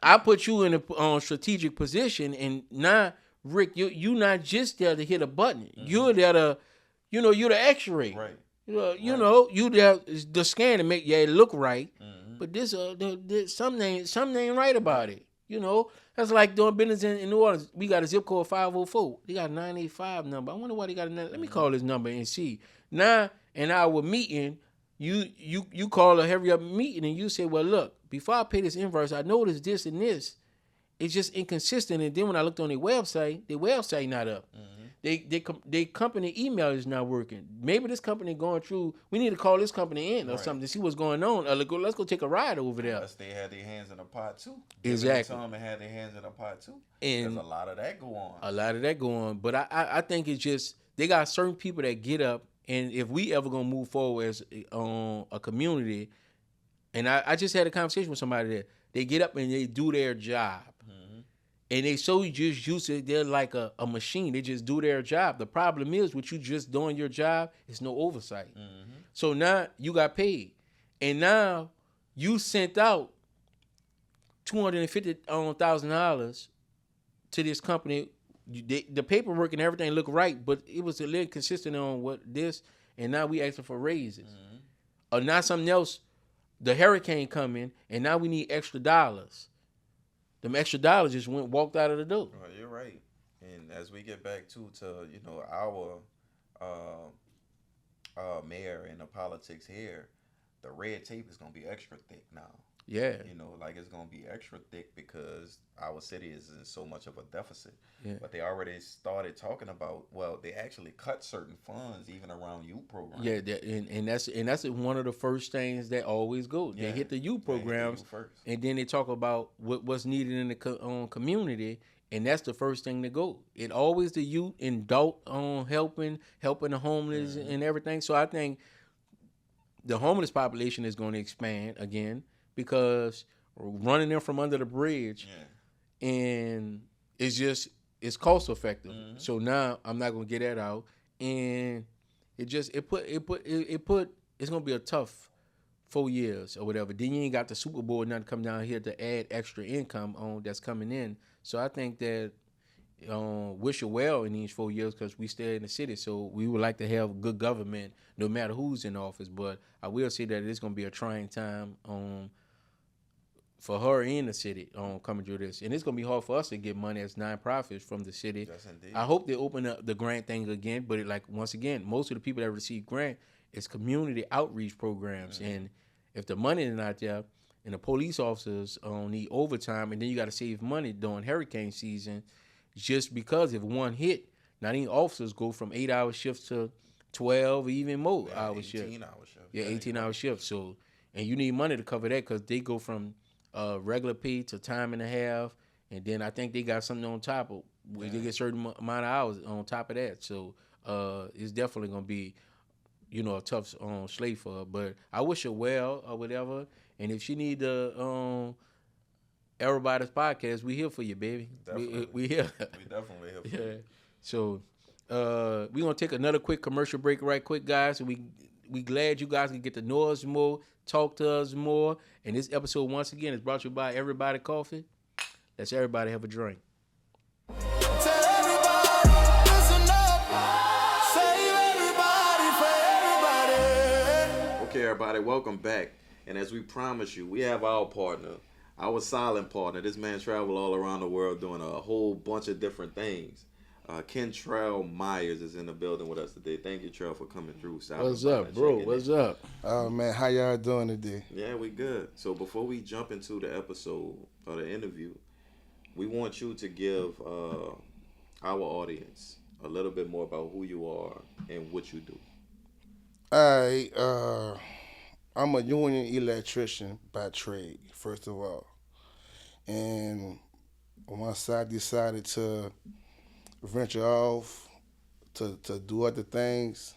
I put you in a strategic position, and now, Rick, you not just there to hit a button. You're there to, you're the X-ray. Right. You there the scan to make it look right. But this something ain't right about it. That's like doing business in New Orleans. We got a zip code 504. They got a 985 number. I wonder why they got a 9. Let me call this number and see. Now, in our meeting, you call a hurry up meeting and you say, well, look, before I pay this invoice, I noticed this and this. It's just inconsistent. And then when I looked on their website not up. They company email is not working. Maybe this company going through. We need to call this company in or something to see what's going on. Let's go take a ride over there. Unless they had their hands in the pot too. Exactly. Some had their hands in the pot too. And there's a lot of that go on. But I think it's just they got certain people that get up, and if we ever gonna move forward as a community, and I just had a conversation with somebody that they get up and they do their job. And they so just used to it, they're like a machine. They just do their job. The problem is with you just doing your job, it's no oversight. So now you got paid. And now you sent out $250,000 to this company. The paperwork and everything looked right, but it was a little consistent on what this, and now we asking for raises. Or now something else, the hurricane coming, and now we need extra dollars. Them extra dollars just walked out of the door. Well, you're right. And as we get back to our mayor and the politics here, the red tape is gonna be extra thick now. Yeah. It's gonna be extra thick because our city is in so much of a deficit. Yeah. But they already started talking about, they actually cut certain funds even around youth programs. Yeah, and that's one of the first things that always go. They hit the youth programs first. And then they talk about what's needed in the community, and that's the first thing to go. It always the youth and adult helping the homeless and everything. So I think the homeless population is going to expand again because running them from under the bridge, and it's cost effective. So now I'm not going to get that out, and it's going to be a tough 4 years or whatever. Then you ain't got the Super Bowl nothing come down here to add extra income on that's coming in. So I think that wish you well in these 4 years because we stay in the city. So we would like to have good government no matter who's in office. But I will say that it's going to be a trying time for her in the city coming through this. And it's going to be hard for us to get money as nonprofits from the city. Yes, indeed. I hope they open up the grant thing again. But once again, most of the people that receive grant is community outreach programs. And if the money is not there and the police officers need overtime and then you got to save money during hurricane season, just because if one hit, now these officers go from 8-hour shifts to 12 or even more hour shifts. 18-hour shift. Yeah, 18-hour shifts. So, and you need money to cover that because they go from regular pay to time and a half, and then I think they got something on top of where they get certain amount of hours on top of that. So, it's definitely gonna be, a tough slate for her. But I wish her well or whatever. And if she need the EraBody's podcast, we here for you, baby. We here. We definitely here for you. So we're gonna take another quick commercial break right quick, guys. And we glad you guys can get to know us more, talk to us more. And this episode, once again, is brought to you by EraBody Coffee. Let's everybody have a drink. Okay, everybody, welcome back. And as we promised you, we have our partner, our silent partner. This man traveled all around the world doing a whole bunch of different things. Kentrell Myers is in the building with us today. Thank you, Trell, for coming through. What's up, bro? What's up? Oh, man, how y'all doing today? Yeah, we good. So before we jump into the episode or the interview, we want you to give our audience a little bit more about who you are and what you do. I'm a union electrician by trade, first of all. And once I decided to venture off to do other things,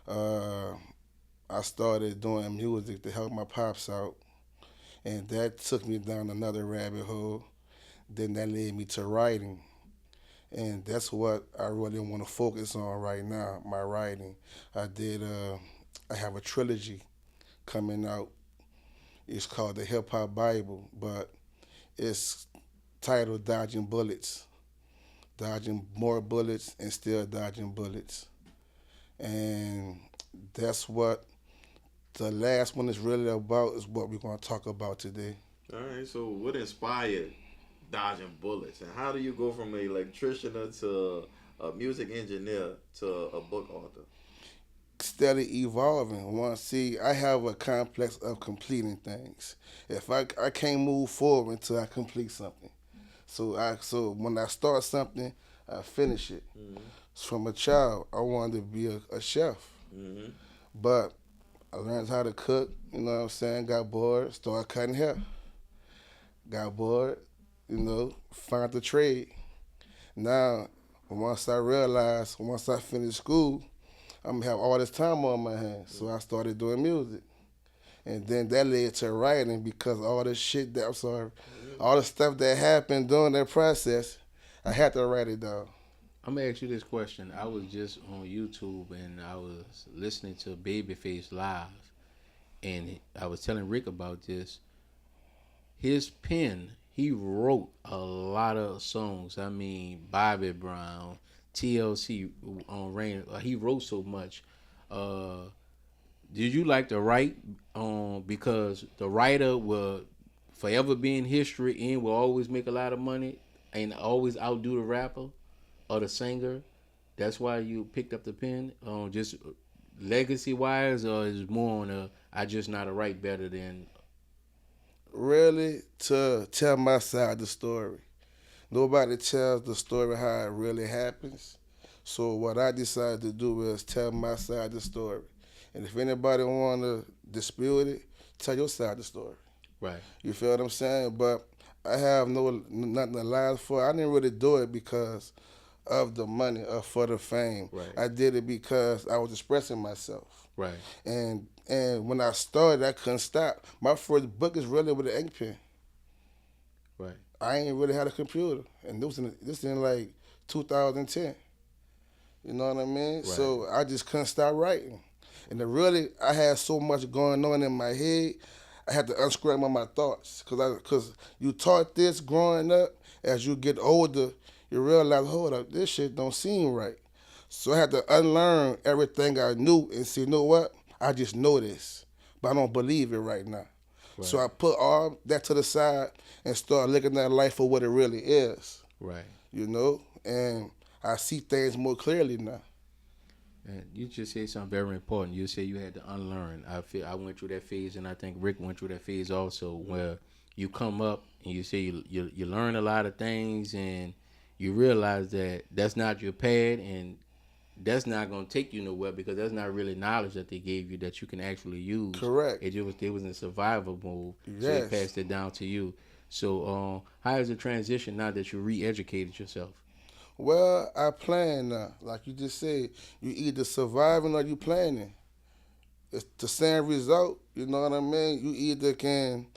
I started doing music to help my pops out. And that took me down another rabbit hole. Then that led me to writing. And that's what I really want to focus on right now, my writing. I have a trilogy coming out. It's called the Hip Hop Bible, but it's titled Dodging Bullets. Dodging more bullets and still dodging bullets. And that's what the last one is really about, is what we're going to talk about today. All right, so what inspired Dodging Bullets? And how do you go from an electrician to a music engineer to a book author? Steady evolving. I have a complex of completing things. If I can't move forward until I complete something. So when I start something, I finish it. Mm-hmm. From a child, I wanted to be a chef. Mm-hmm. But I learned how to cook, you know what I'm saying? Got bored, started cutting hair. Got bored, found the trade. Now, once I finish school, I'm gonna have all this time on my hands. So I started doing music. And then that led to writing because all the stuff that happened during that process, I had to write it down. I'm gonna ask you this question. I was just on YouTube and I was listening to Babyface Live, and I was telling Rick about this. His pen, he wrote a lot of songs. I mean, Bobby Brown, TLC on Rain. He wrote so much. Did you like to write because the writer will forever be in history and will always make a lot of money and always outdo the rapper or the singer? That's why you picked up the pen, just legacy wise, or is more on I just know how to write better than? Really, to tell my side of the story. Nobody tells the story how it really happens. So what I decided to do is tell my side of the story. And if anybody want to dispute it, tell your side of the story. Right. You feel what I'm saying? But I have nothing to lie for. I didn't really do it because of the money or for the fame. Right. I did it because I was expressing myself. Right. And when I started, I couldn't stop. My first book is really with an ink pen. Right. I ain't really had a computer, and this in like 2010. You know what I mean? Right. So I just couldn't stop writing, and I had so much going on in my head. I had to unscramble my thoughts because you taught this growing up. As you get older, you realize, hold up, this shit don't seem right. So I had to unlearn everything I knew and say, you know what? I just know this, but I don't believe it right now. Right. So I put all that to the side and start looking at life for what it really is. Right. You know, and I see things more clearly now. And you just said something very important. You said you had to unlearn. I went through that phase, and I think Rick went through that phase also, where you come up and you say you learn a lot of things, and you realize that that's not your pad, and that's not going to take you nowhere because that's not really knowledge that they gave you that you can actually use. Correct. They was in survival mode, Yes. so they passed it down to you. So how is the transition now that you re-educated yourself? Well, I plan now. Like you just said, you either surviving or you planning. It's the same result. You know what I mean? You either can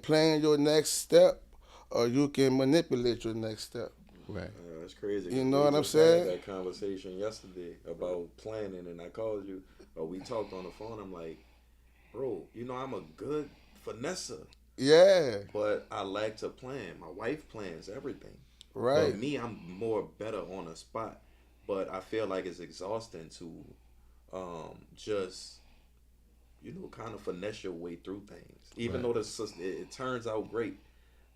plan your next step or you can manipulate your next step. Right. That's crazy. You know We what I'm just had saying? that conversation yesterday about planning, and I called you, or we talked on the phone. I'm like, bro, I'm a good finesser, Yeah. but I like to plan. My wife plans everything. Right. But me, I'm more better on the spot. But I feel like it's exhausting to just, kind of finesse your way through things. Even though it turns out great.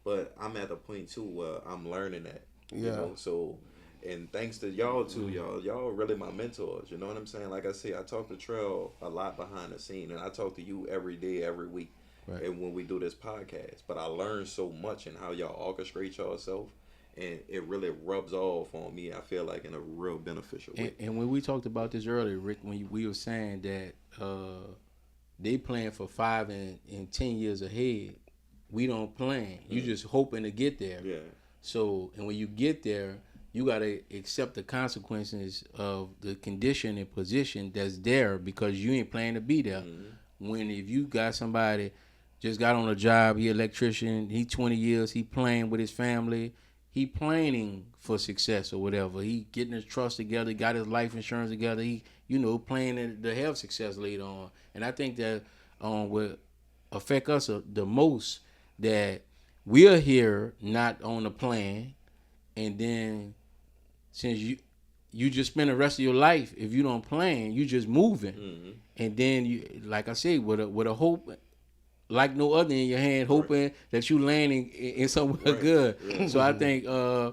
But I'm at the point, too, where I'm learning that. Yeah. So, and thanks to y'all, too, y'all are really my mentors. You know what I'm saying? Like I say, I talk to Trell a lot behind the scene. And I talk to you every day, every week. Right. And when we do this podcast. But I learn so much in how y'all orchestrate yourself. And it really rubs off on me, I feel like, in a real beneficial way. And when we talked about this earlier, Rick, when we were saying that they plan for 5 and 10 years ahead, we don't plan. You just hoping to get there. Yeah. So, and when you get there, you got to accept the consequences of the condition and position that's there because you ain't planning to be there. Mm-hmm. When if you got somebody just got on a job, he electrician, he 20 years, he playing with his family, he planning for success or whatever. He getting his trust together, got his life insurance together. He, planning to have success later on. And I think that will affect us the most that we're here not on the plan, and then since you just spend the rest of your life if you don't plan, you just moving, mm-hmm. and then you, like I say, with a hope like no other in your hand, hoping that you landing in somewhere good. Right. So I think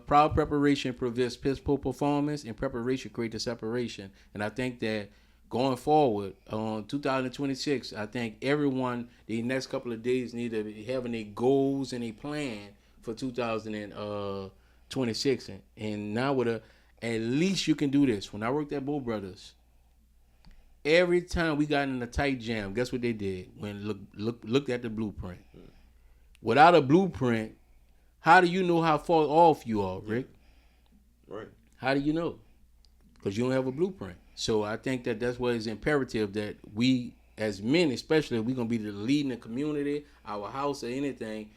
proud preparation prevents poor performance, and preparation creates a separation. And I think that going forward on 2026, I think everyone the next couple of days need to be having their goals and a plan for 2026. And now at least you can do this. When I worked at Bull Brothers, every time we got in a tight jam, guess what they did? When looked at the blueprint. Without a blueprint, how do you know how far off you are, Rick? Right. How do you know? Because you don't have a blueprint. So I think that's why it's imperative that we, as men especially, we're going to be the lead in the community, our house or anything.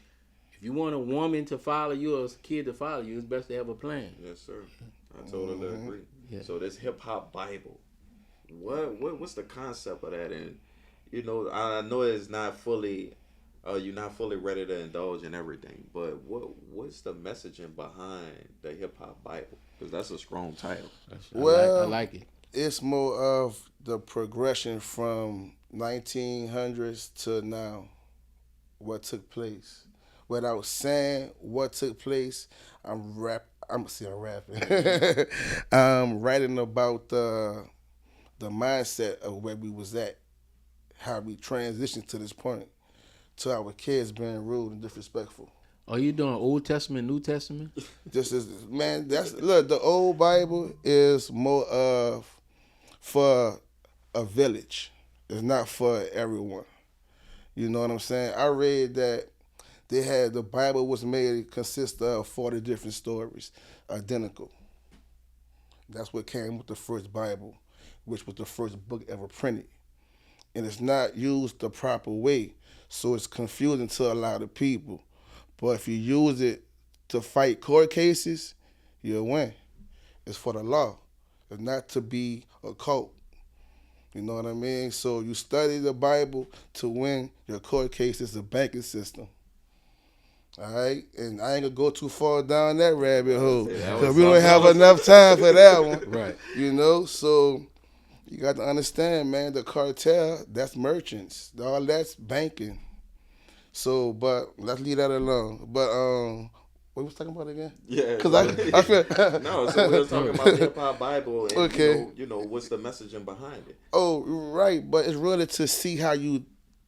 If you want a woman to follow you or a kid to follow you, it's best to have a plan. Yes, sir. I totally agree. Yeah. So this hip-hop Bible, what's the concept of that? And I know it's not fully you're not fully ready to indulge in everything, but what's the messaging behind the hip hop Bible? Because that's a strong title. Well, I like it. It's more of the progression from 1900s to now, what took place. Without saying what took place, I'm rapping. I'm writing about the mindset of where we was at, how we transitioned to this point, to our kids being rude and disrespectful. Are you doing Old Testament, New Testament? The old Bible is more of for a village. It's not for everyone. You know what I'm saying? I read that the Bible was made consist of 40 different stories, identical. That's what came with the first Bible, which was the first book ever printed. And it's not used the proper way. So it's confusing to a lot of people. But if you use it to fight court cases, you'll win. It's for the law. It's not to be a cult. You know what I mean? So you study the Bible to win your court cases, the banking system. All right? And I ain't going to go too far down that rabbit hole because we don't have enough time for that one. Right. You know? So you got to understand, man, the cartel, that's merchants. All that's banking. So, but let's leave that alone. But what was talking about again? Yeah, because I feel no. So we were talking about the hip hop Bible, and okay. you know what's the messaging behind it. Oh, right, but it's really to see how you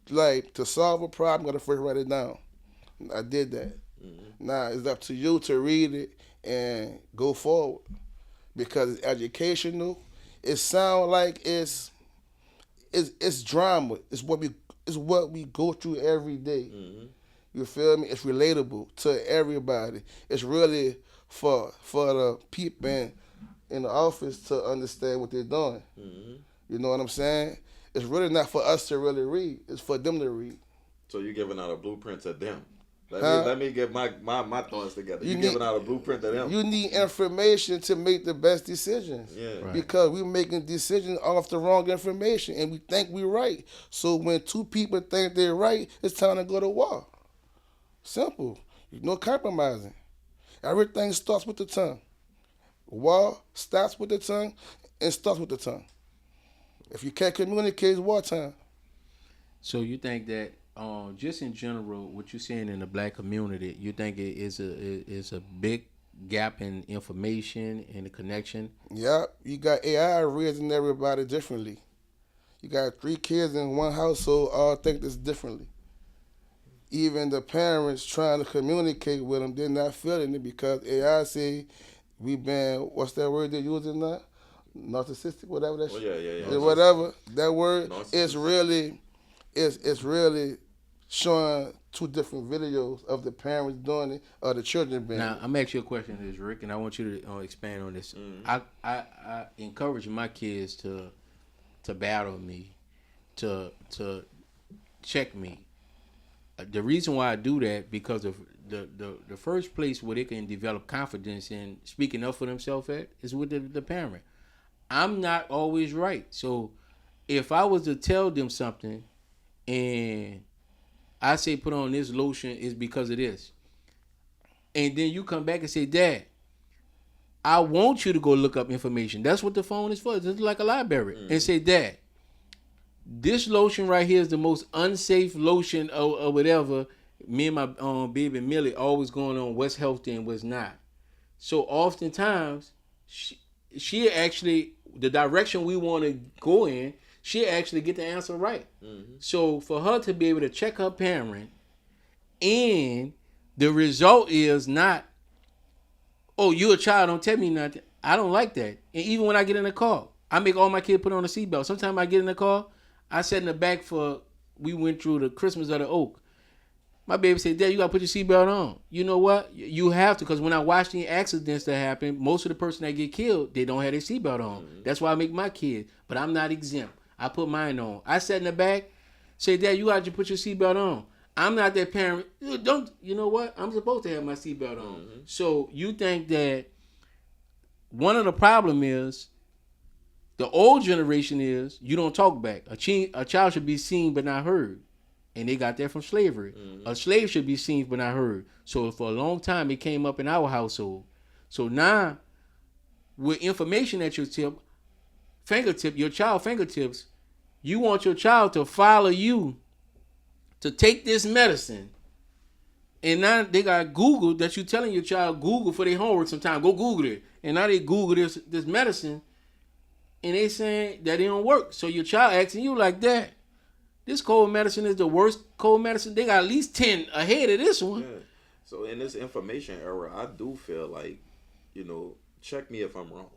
like to solve a problem. Gotta first write it down. I did that. Mm-hmm. Now it's up to you to read it and go forward because it's educational. It sounds like it's drama. It's what we go through every day. Mm-hmm. You feel me? It's relatable to everybody. It's really for the people in the office to understand what they're doing. Mm-hmm. You know what I'm saying? It's really not for us to really read. It's for them to read. So you're giving out a blueprint to them. Let me get my thoughts together. You're giving out a blueprint to them. You need information to make the best decisions. Yeah. Right. Because we're making decisions off the wrong information and we think we're right. So when two people think they're right, it's time to go to war. Simple. No compromising. Everything starts with the tongue. War starts with the tongue and starts with the tongue. If you can't communicate, it's wartime. So you think that just in general, what you're seeing in the black community, you think it is a big gap in information and the connection? Yeah, you got AI raising everybody differently. You got 3 kids in one household, all think this differently. Even the parents trying to communicate with them, they're not feeling it because AI say we've been, what's that word they're using now? Narcissistic, whatever that shit. Yeah. Whatever that word is really, it's really showing 2 different videos of the parents doing it or the children being. Now, I'm gonna ask you a question, this Rick, and I want you to expand on this. Mm-hmm. I encourage my kids to battle me, to check me. The reason why I do that because of the first place where they can develop confidence in speaking up for themselves at is with the parent. I'm not always right. So if I was to tell them something and I say put on this lotion is because of this, and then you come back and say, Dad, I want you to go look up information. That's what the phone is for. It's just like a library. Mm. And say, Dad, this lotion right here is the most unsafe lotion or whatever. Me and my baby Millie always going on what's healthy and what's not. So oftentimes, she actually, the direction we want to go in, she actually get the answer right. Mm-hmm. So for her to be able to check her parent and the result is not, oh, you a child, don't tell me nothing. I don't like that. And even when I get in the car, I make all my kids put on a seatbelt. Sometimes I get in the car, I sat in the back we went through the Christmas of the Oak. My baby said, Dad, you got to put your seatbelt on. You know what? You have to, because when I watch the accidents that happen, most of the person that get killed, they don't have their seatbelt on. Mm-hmm. That's why I make my kids. But I'm not exempt. I put mine on. I sat in the back, say, Dad, you got to put your seatbelt on. I'm not that parent. You know what? I'm supposed to have my seatbelt on. Mm-hmm. So you think that one of the problem is, the old generation is you don't talk back. A child should be seen but not heard. And they got that from slavery. Mm-hmm. A slave should be seen but not heard. So for a long time, it came up in our household. So now, with information at your your child fingertips, you want your child to follow you to take this medicine. And now they got Google that you telling your child Google for their homework sometime. Go Google it. And now they Google this medicine. And they saying that it don't work. So your child asking you like that. This cold medicine is the worst cold medicine. They got at least 10 ahead of this one. Yeah. So in this information era, I do feel like, check me if I'm wrong.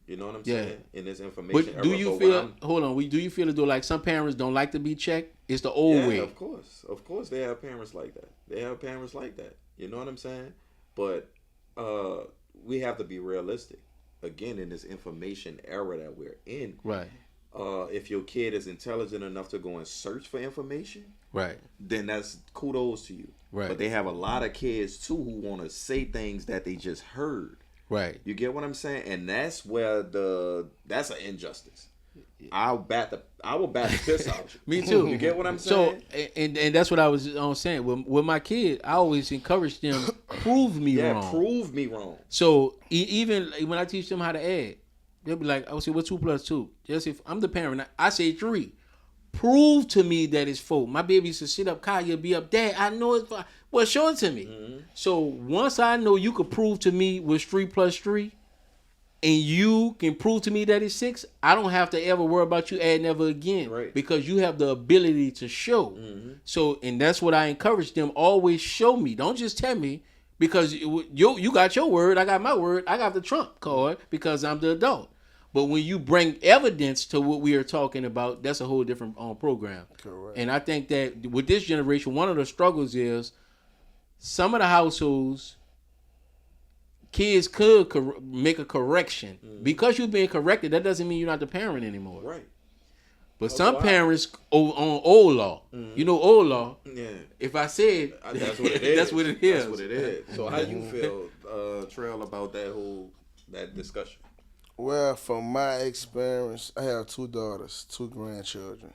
You know what I'm saying? In this information era. Do you feel, hold on, do you feel as though like some parents don't like to be checked? It's the old way. Of course. Of course they have parents like that. You know what I'm saying? But we have to be realistic. again, in this information era that we're in, Right. If your kid is intelligent enough to go and search for information, Right. then that's kudos to you. Right. But they have a lot of kids too who want to say things that they just heard. Right. You get what I'm saying? And that's where that's an injustice. I will bat the piss out you. Me too. You get what I'm saying? So and that's what I was saying. With my kid, I always encourage them, prove me wrong. Yeah, prove me wrong. So even when I teach them how to add, they'll be like, I will say, what's 2 + 2? Just if I'm the parent, I say 3. Prove to me that it's 4. My baby used to sit up, Kyle, you'll be up, Dad, I know it's 5. Well, show it to me. Mm-hmm. So once I know you could prove to me what's 3 + 3, and you can prove to me that it's 6, I don't have to ever worry about you adding ever again. Right. Because you have the ability to show. Mm-hmm. So, and that's what I encourage them, always show me. Don't just tell me, because you got your word, I got my word, I got the trump card because I'm the adult. But when you bring evidence to what we are talking about, that's a whole different program. Correct. And I think that with this generation, one of the struggles is some of the households, kids could make a correction. Mm-hmm. Because you're being corrected, that doesn't mean you're not the parent anymore. Right. But some parents on old law. Mm-hmm. You know old law? Yeah. If I said, that's what it is. That's what it is. That's what it is. So how you feel, Trail, about that discussion? Well, from my experience, I have 2 daughters, 2 grandchildren.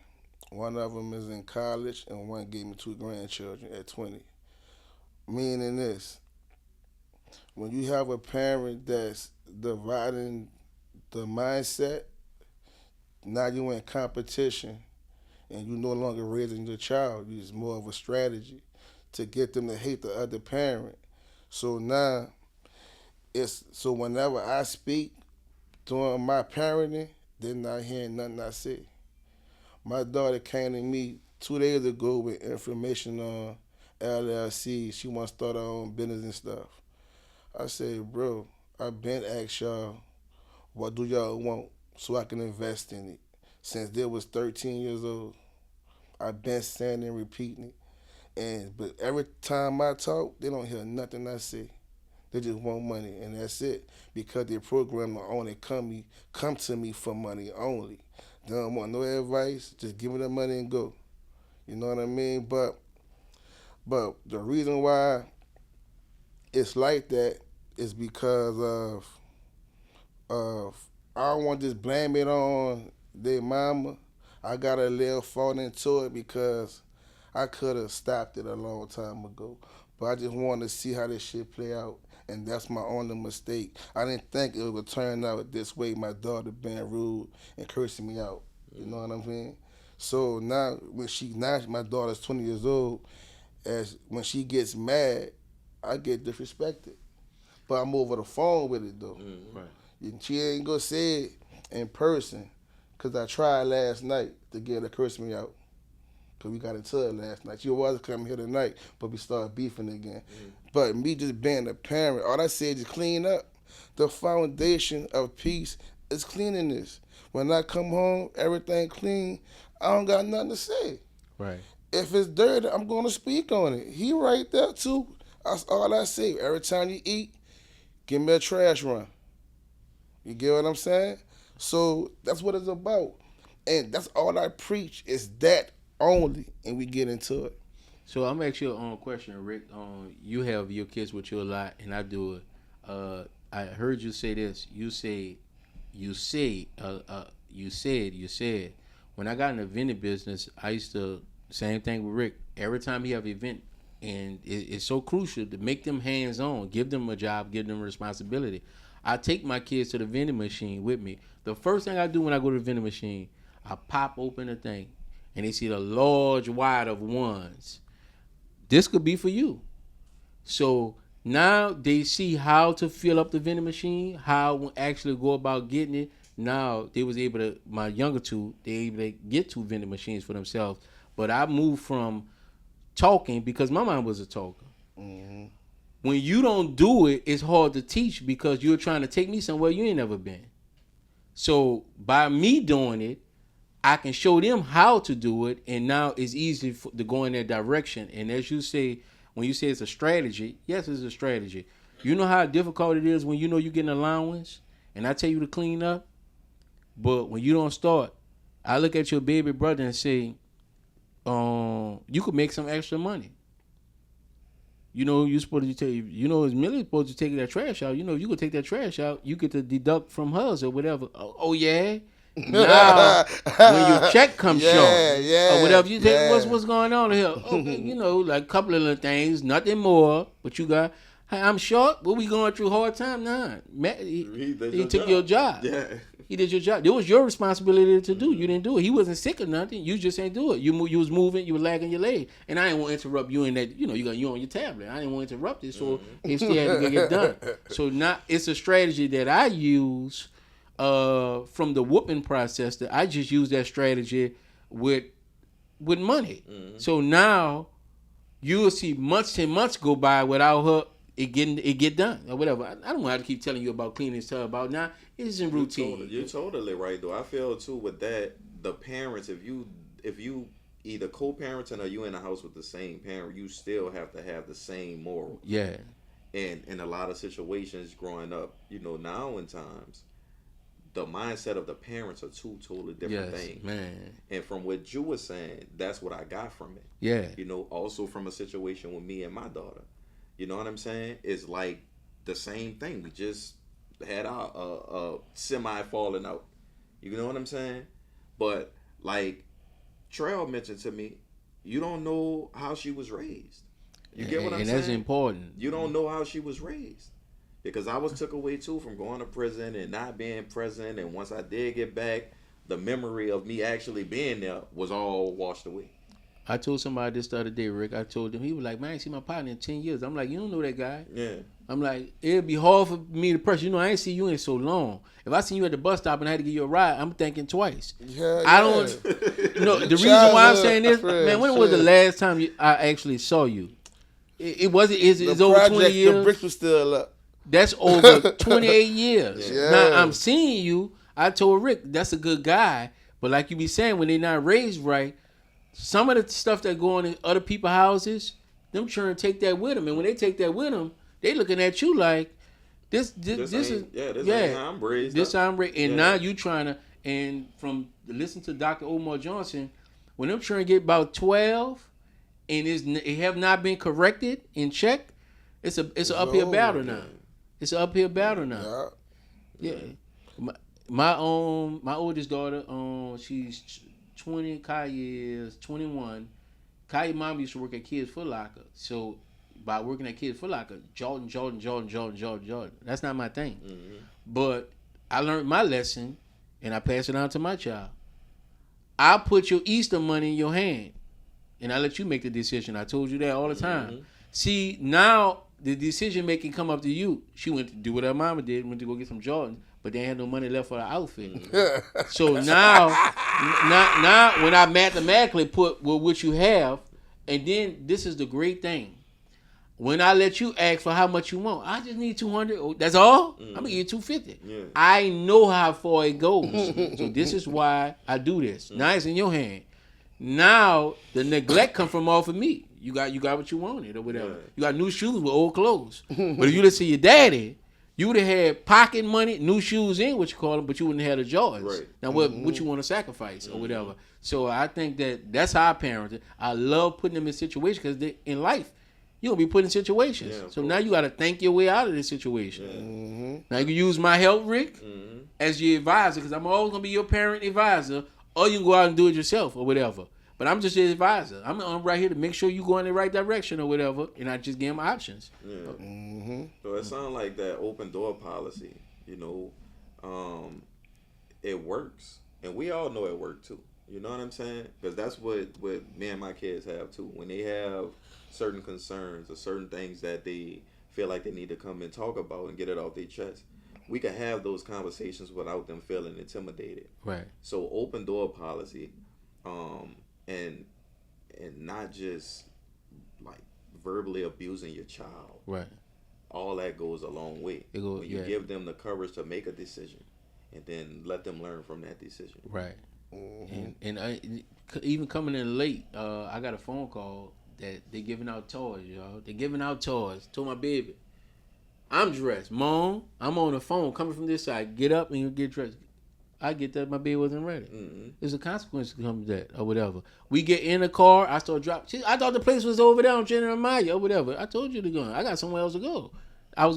One of them is in college, and one gave me 2 grandchildren at 20. Meaning this, when you have a parent that's dividing the mindset, now you're in competition, and you're no longer raising your child. It's more of a strategy to get them to hate the other parent. So now, so whenever I speak, during my parenting, they're not hearing nothing I say. My daughter came to me 2 days ago with information on LLC. She wants to start her own business and stuff. I said, bro, I've been asked y'all, what do y'all want so I can invest in it? Since they was 13 years old, I've been saying and repeating it. But every time I talk, they don't hear nothing I say. They just want money, and that's it. Because their program will only come to me for money only. They don't want no advice. Just give me the money and go. You know what I mean? But the reason why it's like that is because of I don't want to just blame it on their mama. I got a little fall into it because I could have stopped it a long time ago. But I just want to see how this shit play out. And that's my only mistake. I didn't think it would turn out this way, my daughter being rude and cursing me out. You know what I'm saying? So now, my daughter's 20 years old, when she gets mad, I get disrespected. But I'm over the phone with it, though. Mm-hmm. Right. And she ain't gonna say it in person, because I tried last night to get her to curse me out. Because we got into it last night. She was coming here tonight, but we started beefing again. Mm-hmm. But me just being a parent, all I said is clean up. The foundation of peace is cleanliness. When I come home, everything clean, I don't got nothing to say. Right. If it's dirty, I'm going to speak on it. He right there, too. That's all I say. Every time you eat, give me a trash run. You get what I'm saying? So that's what it's about. And that's all I preach is that only, and we get into it. So I'm ask you a question, Rick. You have your kids with you a lot, and I do it. I heard you say this. You said, when I got in the vending business, I used to, same thing with Rick. Every time he have an event, and it's so crucial to make them hands-on, give them a job, give them a responsibility. I take my kids to the vending machine with me. The first thing I do when I go to the vending machine, I pop open the thing, and they see the large wad of ones. This could be for you. So now they see how to fill up the vending machine, how to actually go about getting it. Now they was able to, my younger two, they able to get 2 vending machines for themselves. But I moved from talking, because my mom was a talker. Mm-hmm. When you don't do it, it's hard to teach, because you're trying to take me somewhere you ain't never been. So by me doing it, I can show them how to do it, and now it's easy to go in that direction. And as you say, when you say it's a strategy, yes, it's a strategy. You know how difficult it is when you know you're getting allowance, and I tell you to clean up, but when you don't start, I look at your baby brother and say, you could make some extra money. You know, you supposed to take. You know, as Millie's supposed to take that trash out. You know, you could take that trash out. You get to deduct from hers or whatever. Oh yeah. Now, when your check comes short or whatever, you take what's going on here. Okay, you know, like a couple of little things, nothing more. But you got, hey, I'm short. But we going through hard time now. Matt, he took your job. Yeah. He did your job. It was your responsibility to do. You didn't do it. He wasn't sick or nothing. You just ain't do it. You was moving. You were lagging your leg. And I didn't want to interrupt you in that. You know, you on your tablet. I didn't want to interrupt it, so it still had to get done. So now it's a strategy that I use from the whooping process. That I just use that strategy with money. So now you'll see months and months go by without her. It get done or whatever. I don't want to keep telling you about cleaning this tub out now. It's in routine. You're totally right though. I feel too with that, the parents, if you either co-parenting or you in the house with the same parent, you still have to have the same morals. Yeah. And in a lot of situations growing up, you know, now in times, the mindset of the parents are two totally different things. Man. And from what you were saying, that's what I got from it. Yeah. You know, also from a situation with me and my daughter. You know what I'm saying? It's like the same thing. We just had our semi falling out. You know what I'm saying? But like Trell mentioned to me, you don't know how she was raised. You get what I'm saying? And that's important. You don't know how she was raised. Because I was took away too from going to prison and not being present. And once I did get back, the memory of me actually being there was all washed away. I told somebody this the other day, Rick. I told him, he was like, man, I ain't seen my partner in 10 years. I'm like, you don't know that guy. Yeah. I'm like, it'd be hard for me to press. You know, I ain't seen you in so long. If I seen you at the bus stop and I had to give you a ride, I'm thinking twice. Yeah, I don't, you know, the reason why I'm saying this, man, when was the last time I actually saw you? It wasn't, it's over 20 years. The bricks was still up. That's over 28 years. Yeah. Now, I'm seeing you. I told Rick, that's a good guy. But like you be saying, when they not raised right, some of the stuff that go on in other people's houses, them trying to take that with them. And when they take that with them, they looking at you like, this is how I'm raised. This how I'm raised. And now you trying to, and from listen to Dr. Omar Johnson, when them trying to get about 12 and it have not been corrected and checked, it's an uphill battle now. It's an uphill battle now. Yeah. My oldest daughter, she's 20, Kaya is 21. Kaya mom used to work at Kids Foot Locker. So by working at Kids Foot Locker, Jordan. That's not my thing. Mm-hmm. But I learned my lesson and I pass it on to my child. I put your Easter money in your hand and I let you make the decision. I told you that all the time. Mm-hmm. See, now the decision making come up to you. She went to do what her mama did, went to go get some Jordans, but they had no money left for the outfit. So now when I mathematically put what you have, and then this is the great thing. When I let you ask for how much you want, I just need 200. Oh, that's all? I'm going to give you 250. Yeah. I know how far it goes. So this is why I do this. Now it's in your hand. Now the neglect come from off of me. You got what you wanted or whatever. Yeah. You got new shoes with old clothes. But if you listen to your daddy, you would have had pocket money, new shoes in, what you call them, but you wouldn't have had the Jordans. Right. Now, what you want to sacrifice or whatever. So I think that's how I parented. I love putting them in situations because in life, you're going to be put in situations. Yeah, so now you got to think your way out of this situation. Yeah. Mm-hmm. Now you can use my help, Rick, as your advisor because I'm always going to be your parent advisor, or you can go out and do it yourself or whatever. But I'm just your advisor. I'm right here to make sure you go in the right direction or whatever, and I just give them options. Yeah. Mm-hmm. So it sounds like that open door policy, you know, it works. And we all know it worked too. You know what I'm saying? Because that's what me and my kids have too. When they have certain concerns or certain things that they feel like they need to come and talk about and get it off their chest, we can have those conversations without them feeling intimidated. Right. So open door policy, and not just like verbally abusing your child. Right. All that goes a long way. When you give them the courage to make a decision, and then let them learn from that decision. Right. Mm-hmm. And even coming in late, I got a phone call that they giving out toys, y'all. They giving out toys. Told my baby, I'm dressed. Mom, I'm on the phone coming from this side. Get up and you get dressed. I get that my bed wasn't ready. Mm-hmm. There's a consequence to come to that or whatever. We get in the car. I start dropping. I thought the place was over there on Kentrell Myers or whatever. I told you to go. I got somewhere else to go. I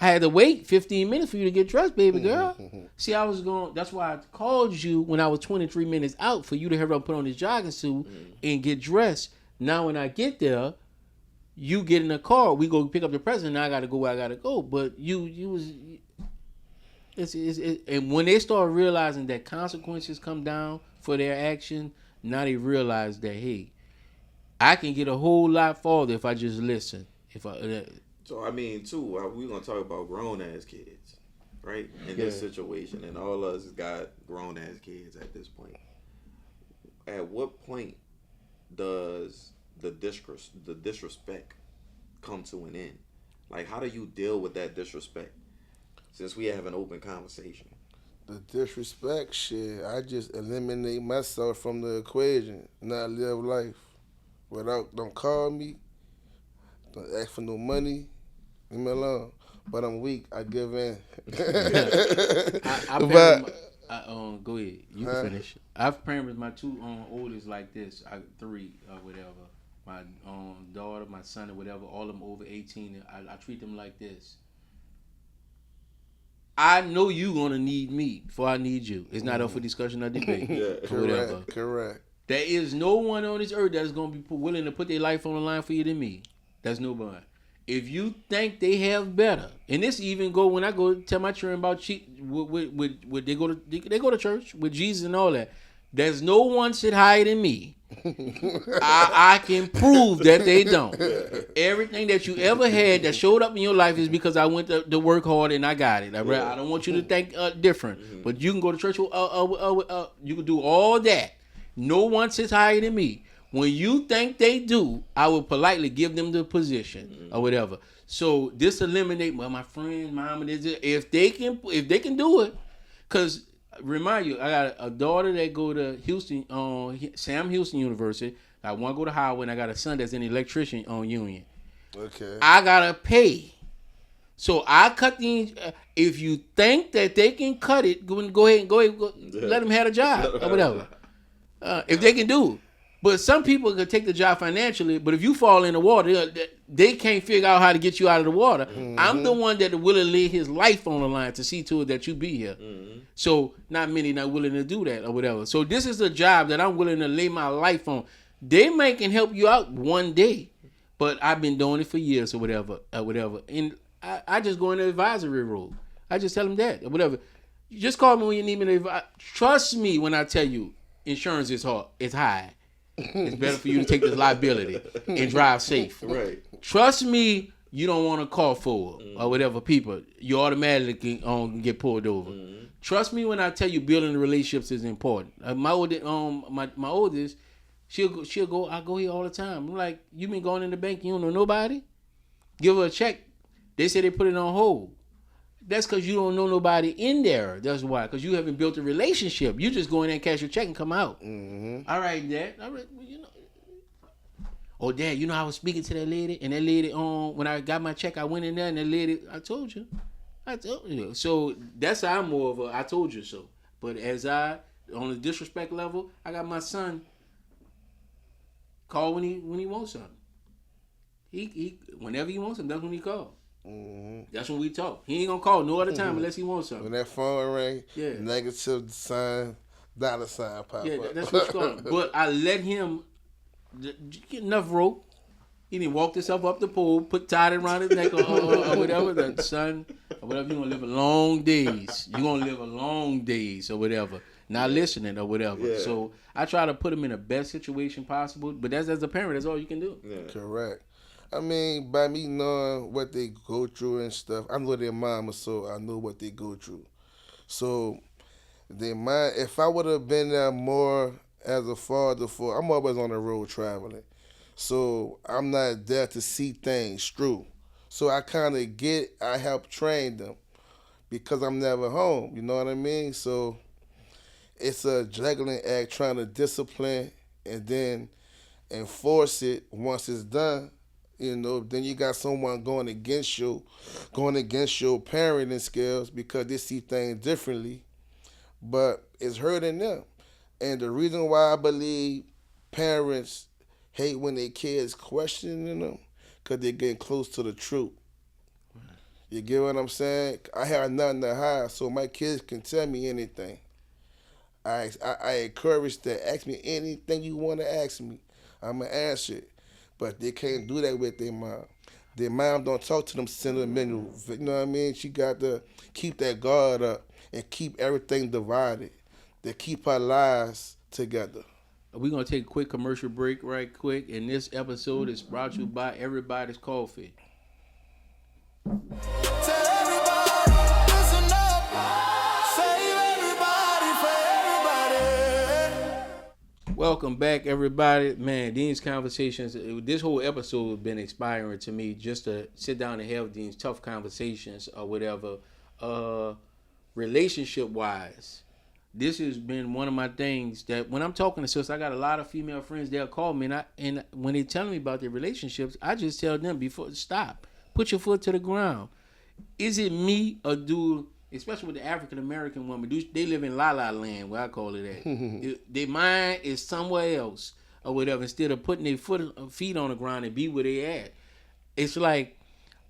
had to wait 15 minutes for you to get dressed, baby girl. See, I was going. That's why I called you when I was 23 minutes out for you to hurry up, put on this jogging suit and get dressed. Now when I get there, you get in the car. We go pick up the present. Now I got to go where I got to go. But you was. And when they start realizing that consequences come down for their action, now they realize that, hey, I can get a whole lot farther if I just listen. So I mean, too, we're gonna talk about grown ass kids, right? In this situation, and all of us got grown ass kids at this point. At what point does the disrespect come to an end? Like, how do you deal with that disrespect? Since we have an open conversation. The disrespect shit, I just eliminate myself from the equation, not live life. Don't call me, don't ask for no money, leave me alone. But I'm weak, I give in. Go ahead, you can finish. I've parented my two oldest like this, three or whatever. My daughter, my son or whatever, all of them over 18, I treat them like this. I know you gonna need me before I need you. It's not up for discussion or debate. Correct. There is no one on this earth that is gonna be willing to put their life on the line for you than me. That's nobody. If you think they have better, and this even go when I go tell my children about they go to church with Jesus and all that. There's no one sit higher than me. I can prove that they don't. Everything that you ever had that showed up in your life is because I went to work hard and I got it. I don't want you to think different. But you can go to church. You can do all that. No one sits higher than me. When you think they do, I will politely give them the position or whatever. So this eliminate my friend, mom, and if they can do it, because. Remind you, I got a daughter that go to Houston, Sam Houston University. I want to go to Howard, and I got a son that's an electrician on Union. Okay. I gotta pay, so I cut these. If you think that they can cut it, go ahead, let them have a job or whatever. If they can do it. But some people can take the job financially, but if you fall in the water, they can't figure out how to get you out of the water. Mm-hmm. I'm the one that will lay his life on the line to see to it that you be here. Mm-hmm. So not many not willing to do that or whatever. So this is a job that I'm willing to lay my life on. They may can help you out one day, but I've been doing it for years or whatever. And I just go in the advisory role. I just tell them that or whatever. You just call me when you need me to advise. Trust me when I tell you insurance is hard. It's high. It's better for you to take this liability and drive safe. Right. Trust me, you don't want to call for it or whatever people. You automatically get pulled over. Mm-hmm. Trust me when I tell you building relationships is important. My oldest, she'll go. I go here all the time. I'm like, you been going in the bank? You don't know nobody? Give her a check. They say they put it on hold. That's because you don't know nobody in there. That's why. Because you haven't built a relationship. You just go in there and cash your check and come out. Mm-hmm. All right, Dad. All right, well, you know. Oh, Dad, you know I was speaking to that lady, and that lady when I got my check, I went in there, and that lady, I told you. So that's how I'm more of a I told you so. But on the disrespect level, I got my son call when he wants something. He whenever he wants something, that's when he calls. Mm-hmm. That's when we talk. He ain't gonna call no other time unless he wants something. When that phone ring, negative sign, dollar sign pop up. That's what's going. But I let him get enough rope. He didn't walk himself up the pole, tied it around his neck or whatever. That son, or whatever. You gonna live a long days. You gonna live a long days or whatever. Not listening or whatever. Yeah. So I try to put him in the best situation possible. But that's as a parent, that's all you can do. Yeah. Correct. I mean, by me knowing what they go through and stuff, I know their mama, so I know what they go through. So, if I would have been there more as a father I'm always on the road traveling. So, I'm not there to see things through. So, I help train them because I'm never home, you know what I mean? So, it's a juggling act trying to discipline and then enforce it once it's done. You know, then you got someone going against your parenting skills because they see things differently, but it's hurting them. And the reason why I believe parents hate when their kids questioning them, because they're getting close to the truth. You get what I'm saying? I have nothing to hide, so my kids can tell me anything. I encourage them, ask me anything you want to ask me. I'm going to answer it. But they can't do that with their mom. Their mom don't talk to them sentimental. You know what I mean? She got to keep that guard up and keep everything divided. They keep our lives together. We're going to take a quick commercial break right quick. And this episode is brought to you by EraBody's Coffee. Welcome back, everybody. Man, these conversations, this whole episode has been inspiring to me, just to sit down and have these tough conversations or whatever. Relationship-wise, this has been one of my things that when I'm talking to sisters, I got a lot of female friends, they'll call me, and when they're telling me about their relationships, I just tell them, stop. Put your foot to the ground. Is it me or especially with the African-American woman, they live in la-la land, where I call it at. Their mind is somewhere else or whatever, instead of putting their feet on the ground and be where they at. It's like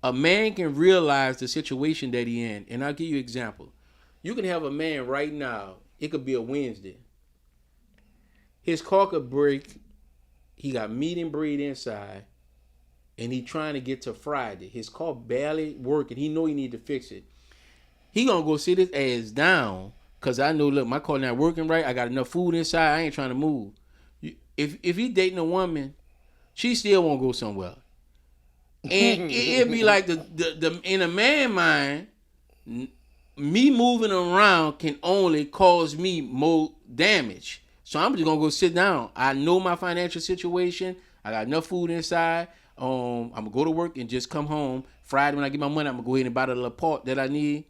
a man can realize the situation that he in. And I'll give you an example. You can have a man right now, it could be a Wednesday. His car could break, he got meat and bread inside, and he trying to get to Friday. His car barely working. He know he need to fix it. He gonna go sit his ass down because I know, look, my car not working right. I got enough food inside. I ain't trying to move. If he dating a woman, she still won't go somewhere. And it'd be like the in a man mind, me moving around can only cause me more damage. So I'm just gonna go sit down. I know my financial situation. I got enough food inside. I'm gonna go to work and just come home. Friday when I get my money, I'm gonna go ahead and buy the little pot that I need.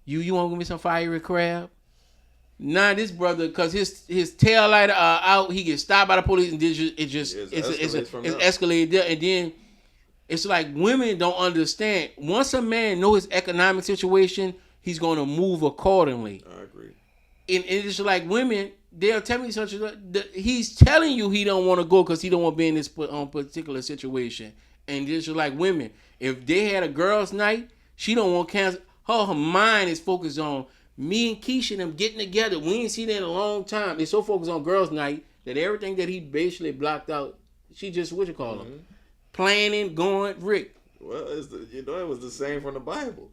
You want to give me some fiery crab? Nah, this brother, cause his tail light out, he gets stopped by the police, and it's escalated there, and then it's like women don't understand. Once a man know his economic situation, he's gonna move accordingly. I agree. And it's like women, they'll tell me he's telling you he don't want to go because he don't want to be in this particular situation. And it's just like women, if they had a girls' night, she don't want to cancel. Her mind is focused on me and Keisha and them getting together. We ain't seen that in a long time. They're so focused on girls' night that everything that he basically blocked out, she just, what you call them? Planning, going, Rick. Well, it was the same from the Bible.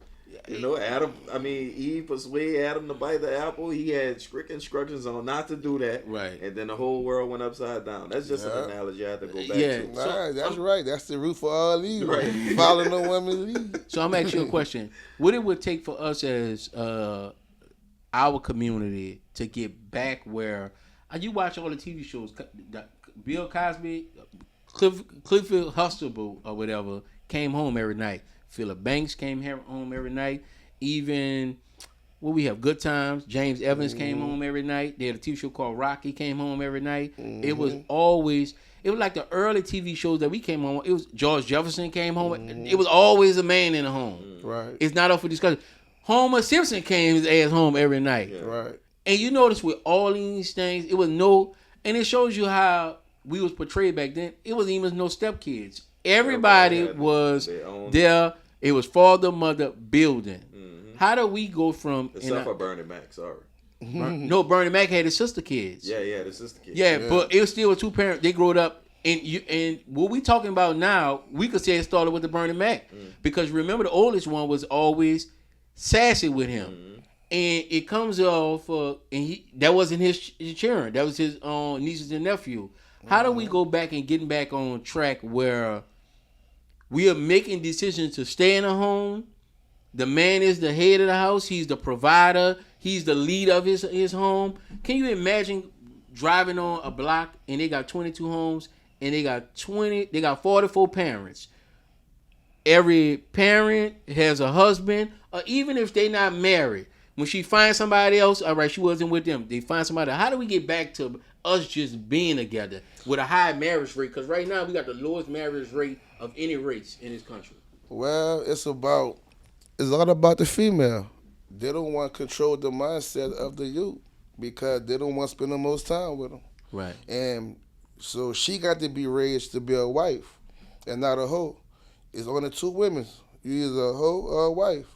Eve persuaded Adam to bite the apple. He had strict instructions on not to do that. Right. And then the whole world went upside down. That's just an analogy I have to go back to. That's right. That's the root for all evil. Right. Following the women's lead. So I'm asking you a question. What it would take for us as our community to get back where you watch all the TV shows, Bill Cosby, Clifford Huxtable or whatever came home every night. Philip Banks came home every night. Even we have Good Times. James Evans came home every night. They had a TV show called Rocky, came home every night. It was like the early TV shows that we came home. It was George Jefferson came home. It was always a man in the home. Right. It's not up for discussion. Homer Simpson came his ass home every night. Yeah. Right. And you notice with all these things, and it shows you how we was portrayed back then. It wasn't even no stepkids. Everybody was there. It was father, mother, building. How do we go from... Except for Bernie Mac, sorry. No, Bernie Mac had his sister kids. Yeah, the sister kids. Yeah, but it was still two parents. They grew up. And what we talking about now, we could say it started with the Bernie Mac. Because remember, the oldest one was always sassy with him. And it comes off... that wasn't his children. That was his nieces and nephew. How do we go back and getting back on track where... we are making decisions to stay in a home. The man is the head of the house. He's the provider. He's the lead of his home. Can you imagine driving on a block and they got 22 homes and they got 44 parents. Every parent has a husband, or even if they're not married, When she finds somebody else, all right, she wasn't with them. They find somebody. How do we get back to us just being together with a high marriage rate? Because right now we got the lowest marriage rate of any race in this country. Well, it's all about the female. They don't want to control the mindset of the youth because they don't want to spend the most time with them. Right. And so she got to be raised to be a wife and not a hoe. It's only two women. You either a hoe or a wife.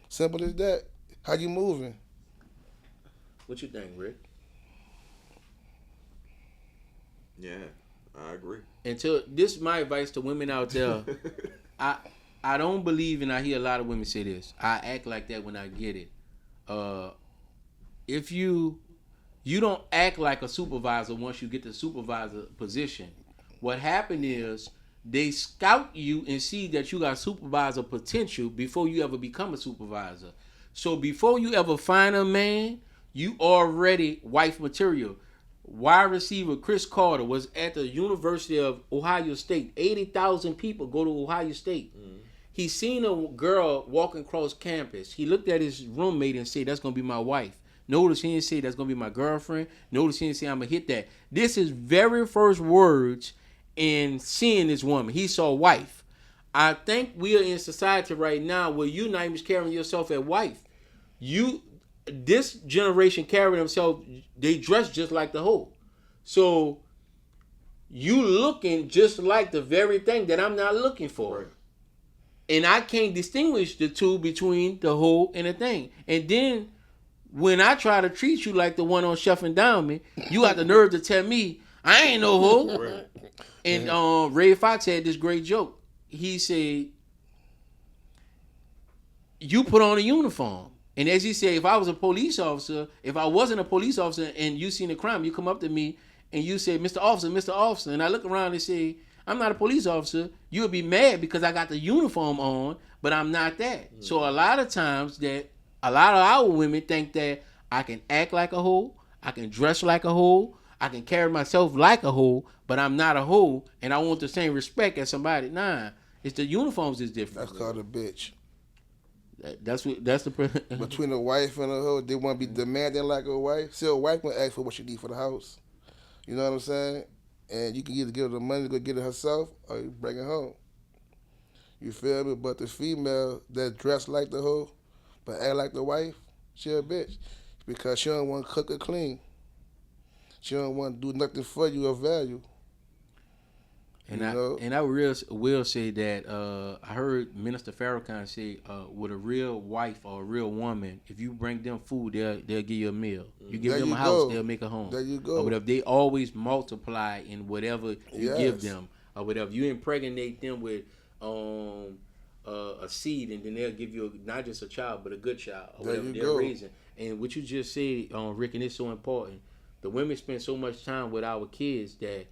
Simple as that. How you moving? What you think, Rick? Yeah, I agree. Until this is my advice to women out there. I don't believe, and I hear a lot of women say this. I act like that when I get it. If you don't act like a supervisor once you get the supervisor position, what happened is they scout you and see that you got supervisor potential before you ever become a supervisor. So before you ever find a man, you already wife material. Wide receiver Chris Carter was at the University of Ohio State. 80,000 people go to Ohio State. He seen a girl walking across campus. He looked at his roommate and said, that's going to be my wife. Notice he didn't say that's going to be my girlfriend. Notice he didn't say I'm going to hit that. This is very first words in seeing this woman. He saw wife. I think we are in society right now where you not even carrying yourself as wife. This generation carry themselves, they dress just like the hoe. So you looking just like the very thing that I'm not looking for. Right. And I can't distinguish the two between the hoe and the thing. And then when I try to treat you like the one on Chef and Downman, you got the nerve to tell me I ain't no hoe. Right. And Ray Fox had this great joke. He said, you put on a uniform. And as he said, if I was a police officer, if I wasn't a police officer and you seen a crime, you come up to me and you say, Mr. Officer. And I look around and say, I'm not a police officer. You would be mad because I got the uniform on, but I'm not that. Mm-hmm. So a lot of times that a lot of our women think that I can act like a hoe, I can dress like a hoe, I can carry myself like a hoe, but I'm not a hoe, and I want the same respect as somebody. Nah, it's the uniforms is different. That's called a bitch. That's the between a wife and a hoe, they want to be demanding like a wife. See, a wife will ask for what she need for the house. You know what I'm saying? And you can either give her the money to go get it herself, or you bring it home. You feel me? But the female that dress like the hoe, but act like the wife, she a bitch because she don't want to cook or clean. She don't want to do nothing for you of value. And I will say that I heard Minister Farrakhan say, with a real wife or a real woman, if you bring them food, they'll give you a meal. You give them a house, they'll make a home. There you go. Or whatever. They always multiply in whatever you give them, or whatever. You impregnate them with a seed, and then they'll give you not just a child, but a good child, or whatever they're raising. And what you just said, Rick, and it's so important. The women spend so much time with our kids that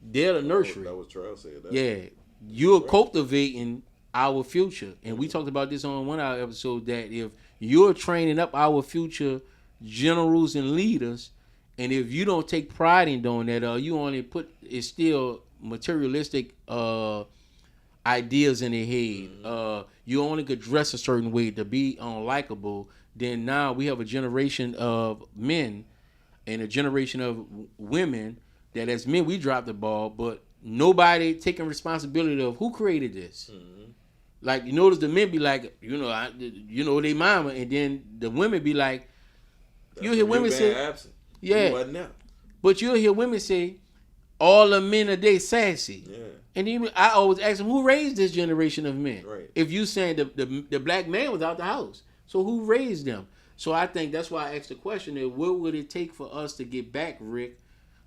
they're the nursery. That was Charles said that. Yeah. You're cultivating our future. And we talked about this on one of our episodes, that if you're training up our future generals and leaders, and if you don't take pride in doing that, you only it's still materialistic ideas in their head. Mm-hmm. You only could dress a certain way to be unlikable. Then now we have a generation of men and a generation of women that as men we dropped the ball, but nobody taking responsibility of who created this. Mm-hmm. Like, you notice the men be like, they mama, and then the women be like, you'll hear women say, absent. Yeah, he wasn't there. But you'll hear women say, all the men are they sassy. Yeah. And even I always ask them, who raised this generation of men? Right. If you saying the black man was out the house, so who raised them? So I think that's why I asked the question: what would it take for us to get back, Rick,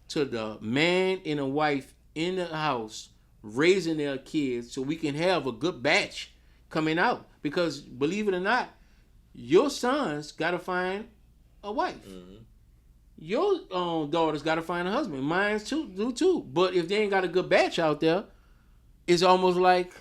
to the man and a wife in the house raising their kids, so we can have a good batch coming out? Because believe it or not, your sons got to find a wife. Mm-hmm. Your daughters got to find a husband. Mine do too. But if they ain't got a good batch out there, it's almost like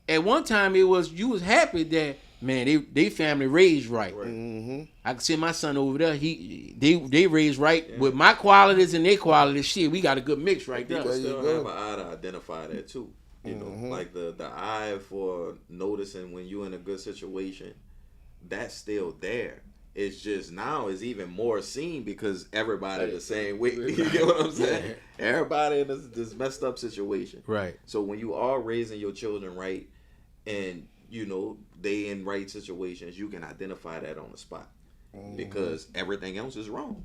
at one time you was happy that, man, they family raised right. Mm-hmm. I can see my son over there. They raised right with my qualities and their qualities. Shit, we got a good mix right there. People still have an eye to identify that too. You know, like the eye for noticing when you're in a good situation that's still there. It's just now is even more seen because everybody the same way. You get what I'm saying? Yeah. Everybody in this messed up situation. Right. So when you are raising your children right, and they in right situations, you can identify that on the spot because everything else is wrong.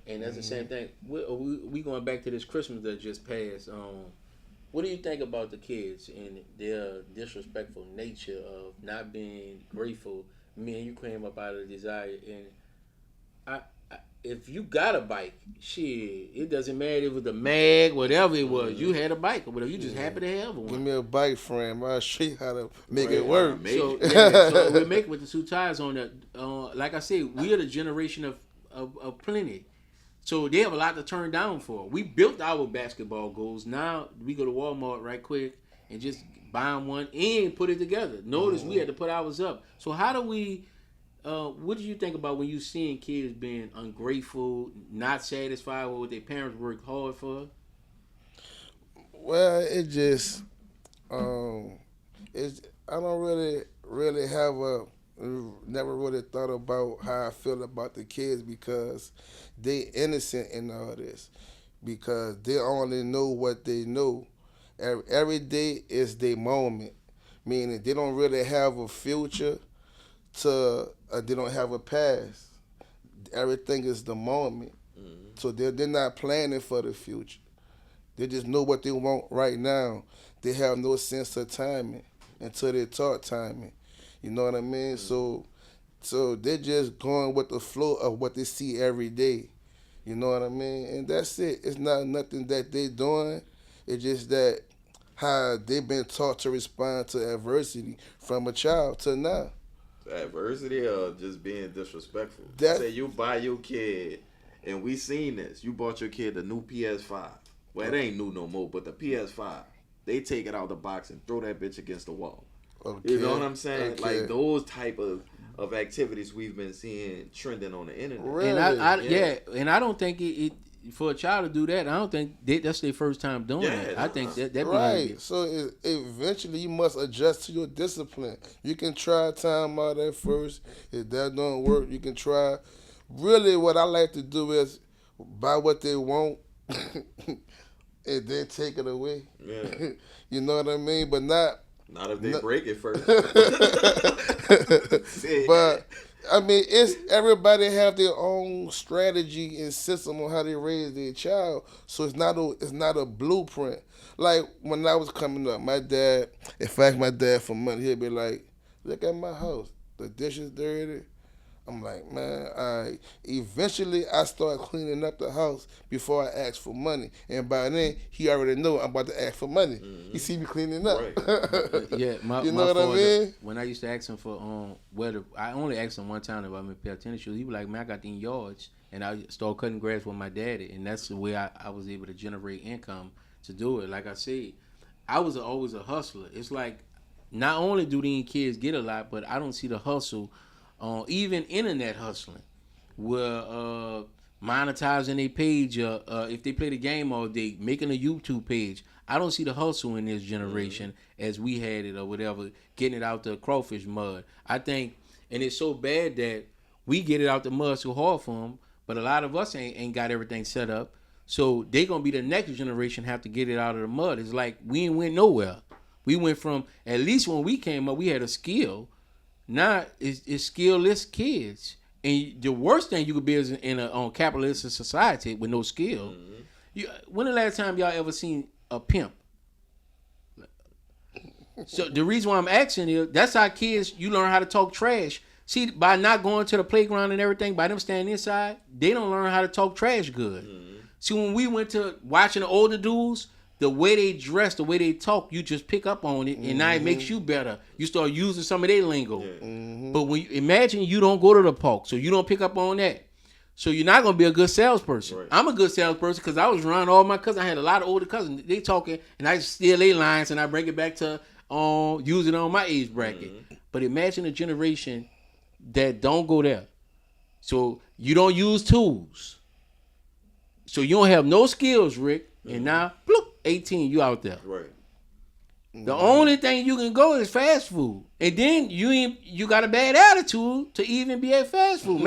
And that's the same thing. We going back to this Christmas that just passed. What do you think about the kids and their disrespectful nature of not being grateful? Me and you came up out of the desire, and if you got a bike, shit, it doesn't matter if it was the mag, whatever it was, you had a bike or whatever. You just happy to have one. Give me a bike frame. I'll show you how to make it work. So we make it with the 2 tires on that. Like I said, we are the generation of plenty. So they have a lot to turn down for. We built our basketball goals. Now we go to Walmart right quick and just buy them one and put it together. Notice we had to put ours up. So how do we, what do you think about when you seeing kids being ungrateful, not satisfied with what their parents worked hard for? Well, it just, I don't really have never really thought about how I feel about the kids because they innocent in all this because they only know what they know. Every day is their moment, meaning they don't really have a future they don't have a past. Everything is the moment. So they're not planning for the future. They just know what they want right now. They have no sense of timing until they're taught timing. You know what I mean? So they're just going with the flow of what they see every day. You know what I mean? And that's it. It's not nothing that they're doing. It's just that how they've been taught to respond to adversity from a child to now. Adversity or just being disrespectful? Say you buy your kid, and we seen this. You bought your kid the new PS5. Well, it ain't new no more, but the PS5. They take it out the box and throw that bitch against the wall. Okay. You know what I'm saying? Okay. Like those type of activities we've been seeing trending on the internet. Really? And and I don't think it for a child to do that. I don't think that's their first time doing it. I think that right. So eventually you must adjust to your discipline. You can try time out at first. If that don't work, you can try. Really, what I like to do is buy what they want and then take it away. Yeah. You know what I mean? But not if they break it first. But I mean, it's everybody have their own strategy and system on how they raise their child. So it's not a blueprint. Like when I was coming up, my dad, if I asked my dad for money, he'd be like, "Look at my house. The dishes dirty." I'm like, man, eventually I started cleaning up the house before I asked for money. And by then, he already know I'm about to ask for money. Mm-hmm. He see me cleaning up. Right. Yeah, you know what I mean? When I used to ask him for I only asked him one time if I'm in a pair of tennis shoes. He was like, man, I got these yards. And I started cutting grass with my daddy. And that's the way I was able to generate income to do it. Like I said, I was always a hustler. It's like, not only do these kids get a lot, but I don't see the hustle even internet hustling, where monetizing a page, if they play the game all day, making a YouTube page. I don't see the hustle in this generation as we had it or whatever, getting it out the crawfish mud. I think, and it's so bad that we get it out the mud so hard for them, but a lot of us ain't got everything set up. So they going to be the next generation have to get it out of the mud. It's like we ain't went nowhere. We went from, at least when we came up, we had a skill. Now it's skillless kids, and the worst thing you could be is in a capitalist society with no skill. Mm-hmm. When the last time y'all ever seen a pimp? So the reason why I'm asking is that's how kids you learn how to talk trash. See, by not going to the playground and everything, by them standing inside, they don't learn how to talk trash good. Mm-hmm. See, when we went to watching the older dudes, the way they dress, the way they talk, you just pick up on it, and now it makes you better. You start using some of their lingo. Yeah. Mm-hmm. But when imagine you don't go to the park, so you don't pick up on that. So you're not going to be a good salesperson. Right. I'm a good salesperson because I was around all my cousins. I had a lot of older cousins. They talking, and I steal their lines, and I bring it back to use it on my age bracket. Mm-hmm. But imagine a generation that don't go there. So you don't use tools. So you don't have no skills, Rick. Mm-hmm. And now, bloop, 18, you out there. Right. The only thing you can go is fast food, and then you got a bad attitude to even be at fast food.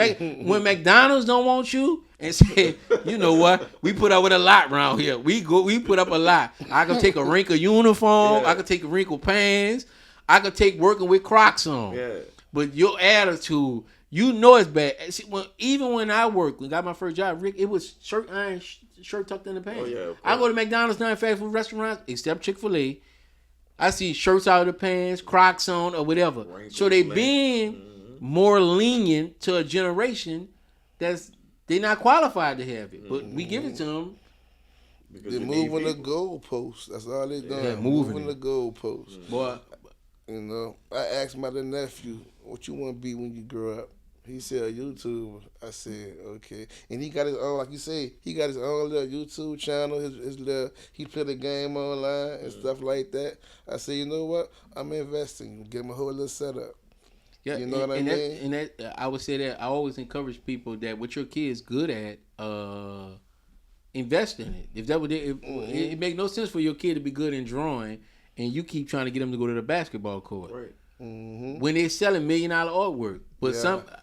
When McDonald's don't want you and say, you know what, we put up with a lot around here. We put up a lot. I could take a wrinkled uniform. I could take wrinkled pants. I could take working with Crocs on. Yeah. But your attitude, you know it's bad. See, even when I worked, when I got my first job, Rick, it was shirt tucked in the pants. Oh, yeah, I go to McDonald's, not fast food restaurants, except Chick-fil-A. I see shirts out of the pants, Crocs on, or whatever. So they being more lenient to a generation they're not qualified to have it. But we give it to them. They're moving the goalposts. That's all they're doing. Yeah, moving the goalposts. Boy, you know, I asked my little nephew, what you want to be when you grow up? He said a YouTuber. I said, okay. And he got his own, like you say, he got his own little YouTube channel. His little, he play the game online and stuff like that. I said, you know what? I'm investing. Get him a whole little setup. Yeah, you know what I mean? I would say that I always encourage people that what your kid's good at, invest in it. If that would, it make no sense for your kid to be good in drawing, and you keep trying to get them to go to the basketball court. Right. Mm-hmm. When they're selling $1 million artwork, but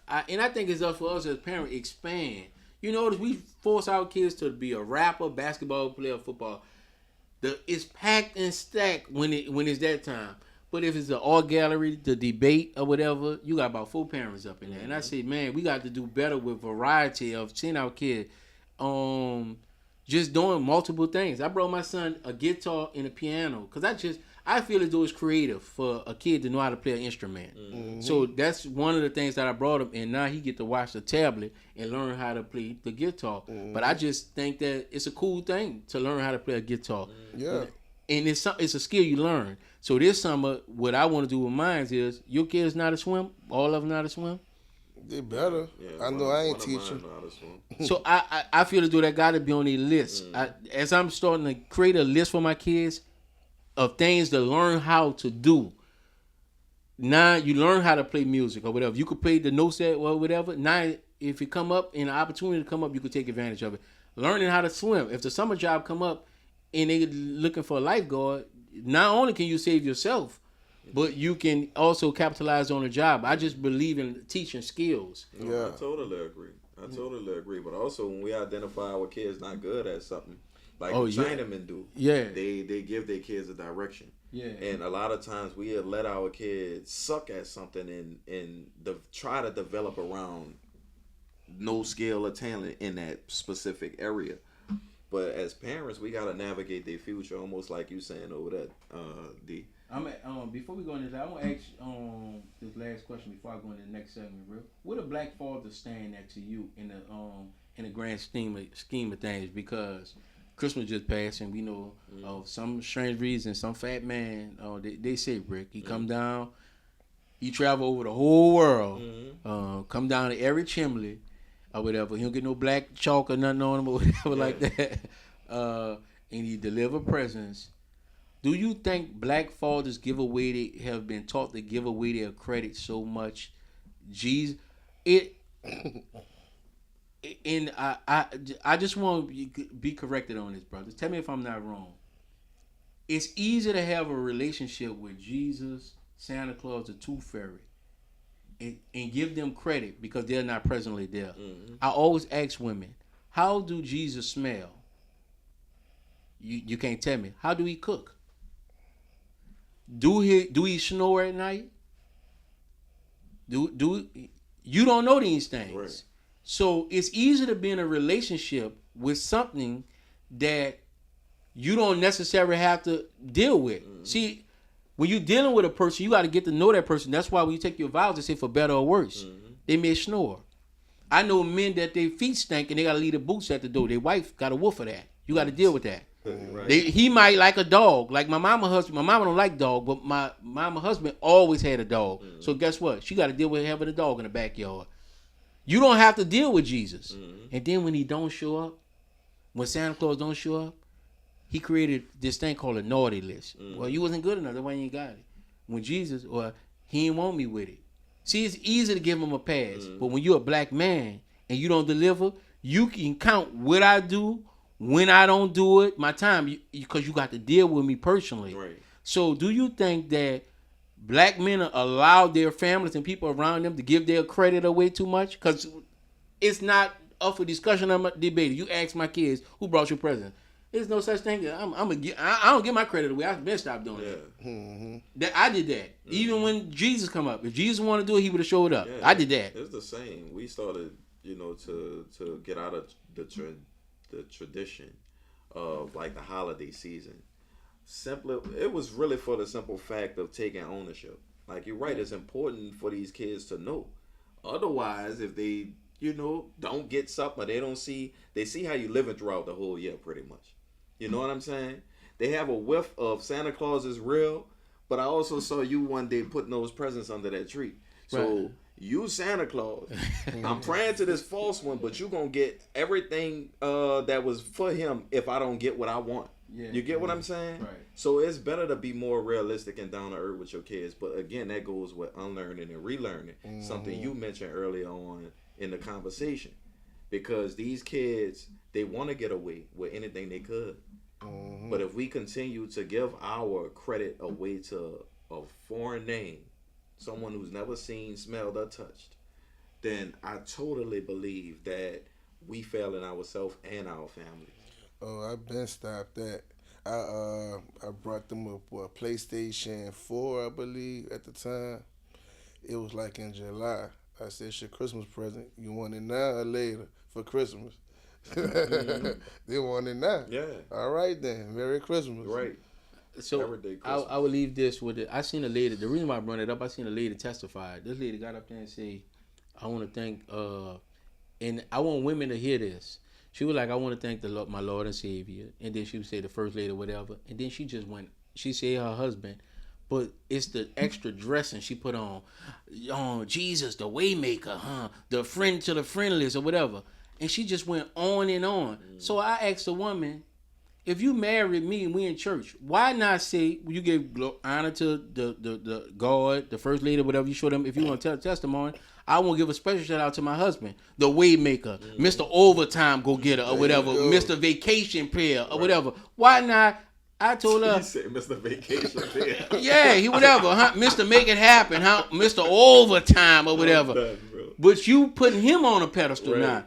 I think it's up for us as parents expand. You notice we force our kids to be a rapper, basketball player, football. It's packed and stacked when it's that time. But if it's an art gallery, the debate or whatever, you got about 4 parents up in there. And I say, man, we got to do better with variety of seeing our kid, just doing multiple things. I brought my son a guitar and a piano because I feel as though it's creative for a kid to know how to play an instrument. Mm-hmm. So that's one of the things that I brought him, and now he get to watch the tablet and learn how to play the guitar. Mm-hmm. But I just think that it's a cool thing to learn how to play a guitar. Yeah. And it's a skill you learn. So this summer, what I want to do with mine is, your kids know how to swim? All of them know how to swim? They better. Yeah, I know I ain't teaching. So I feel as though that got to be on their list. As I'm starting to create a list for my kids of things to learn how to do. Now you learn how to play music or whatever. You could play the notes or whatever. Now if it come up and an opportunity to come up, you could take advantage of it. Learning how to swim. If the summer job come up and they looking for a lifeguard, not only can you save yourself, but you can also capitalize on a job. I just believe in teaching skills. Yeah, I totally agree. But also when we identify our kids not good at something, like Chinamen do. Yeah. They give their kids a direction. Yeah. And a lot of times we let our kids suck at something and try to develop around no skill or talent in that specific area. But as parents, we gotta navigate their future, almost like you saying over that, D. Before we go into that, I want to ask this last question before I go into the next segment, bro. What a black father stand at to you in the grand scheme of things? Because Christmas just passed, and we know some strange reason, some fat man, they say, Rick, he come down, he travel over the whole world, come down to every chimney or whatever. He don't get no black chalk or nothing on him or whatever like that. And he deliver presents. Do you think black fathers have been taught to give away their credit so much? Jesus, and I just want to be corrected on this, brothers. Tell me if I'm not wrong. It's easy to have a relationship with Jesus, Santa Claus, the Tooth Fairy, and give them credit because they're not presently there. Mm-hmm. I always ask women, how do Jesus smell? You can't tell me. How do he cook? Do he snore at night? Do you don't know these things. Right. So it's easy to be in a relationship with something that you don't necessarily have to deal with. Mm-hmm. See, when you're dealing with a person, you got to get to know that person. That's why when you take your vows, they say for better or worse. Mm-hmm. They may snore. I know men that their feet stink and they got to leave the boots at the door. Their wife got a wolf for that. You got to deal with that. Right. He might like a dog. Like my mama husband. My mama don't like dog, but my mama husband always had a dog. Mm-hmm. So guess what? She got to deal with having a dog in the backyard. You don't have to deal with Jesus. Mm-hmm. And then when he don't show up, when Santa Claus don't show up, he created this thing called a naughty list. Mm-hmm. Well, you wasn't good enough. That's why you ain't got it. When Jesus, he didn't want me with it. See, it's easy to give him a pass. Mm-hmm. But when you're a black man and you don't deliver, you can count what I do, when I don't do it, my time, because you got to deal with me personally. Right. So do you think that black men allow their families and people around them to give their credit away too much? Because it's not up for discussion. I'm debating. You ask my kids who brought you presents. There's no such thing. I don't give my credit away. I've been stopped doing that. Mm-hmm. That I did that. Even when Jesus come up, if Jesus wanted to do it, he would have showed up. Yeah, I did that. It's the same. We started, to get out of the tradition of like the holiday season. Simply, it was really for the simple fact of taking ownership. Like you're right, it's important for these kids to know. Otherwise, if they don't get something, they see how you living throughout the whole year, pretty much. You know what I'm saying? They have a whiff of Santa Claus is real, but I also saw you one day putting those presents under that tree. So Right. you Santa Claus, I'm praying to this false one, but you gonna get everything that was for him if I don't get what I want. Yeah. You get what I'm saying? Right. So it's better to be more realistic and down to earth with your kids. But again, that goes with unlearning and relearning. Something you mentioned earlier on in the conversation. Because these kids, they want to get away with anything they could. But if we continue to give our credit away to a foreign name, someone who's never seen, smelled, or touched, then I totally believe that we fail in ourselves and our families. Oh, I've been stopped that. I brought them a PlayStation 4, I believe, at the time. It was like in July. I said, it's your Christmas present. You want it now or later for Christmas? They want it now. Yeah. All right then. Merry Christmas. Right. So Everyday I Christmas. would leave this with it. I seen a lady. The reason why I brought it up, I seen a lady testify. This lady got up there and say, "I want to thank," and I want women to hear this. She was like, "I want to thank the Lord, my Lord and Savior," and then she would say the first lady or whatever, and then she just went. She said her husband, but it's the extra dressing she put on. Jesus, the waymaker, the friend to the friendless or whatever, and she just went on and on. So I asked the woman, if you married me and we in church, why not say you give honor to the God, the first lady, whatever you show them? If you want to tell testimony, I want to give a special shout out to my husband, the Waymaker, Mr. Overtime Go Getter or whatever, Mr. Vacation Pair or whatever. Why not? I told her. He said Mr. Vacation Pair. Yeah, he whatever, Mr. Make It Happen, Mr. Overtime or whatever. Done, bro. But you putting him on a pedestal Right. now.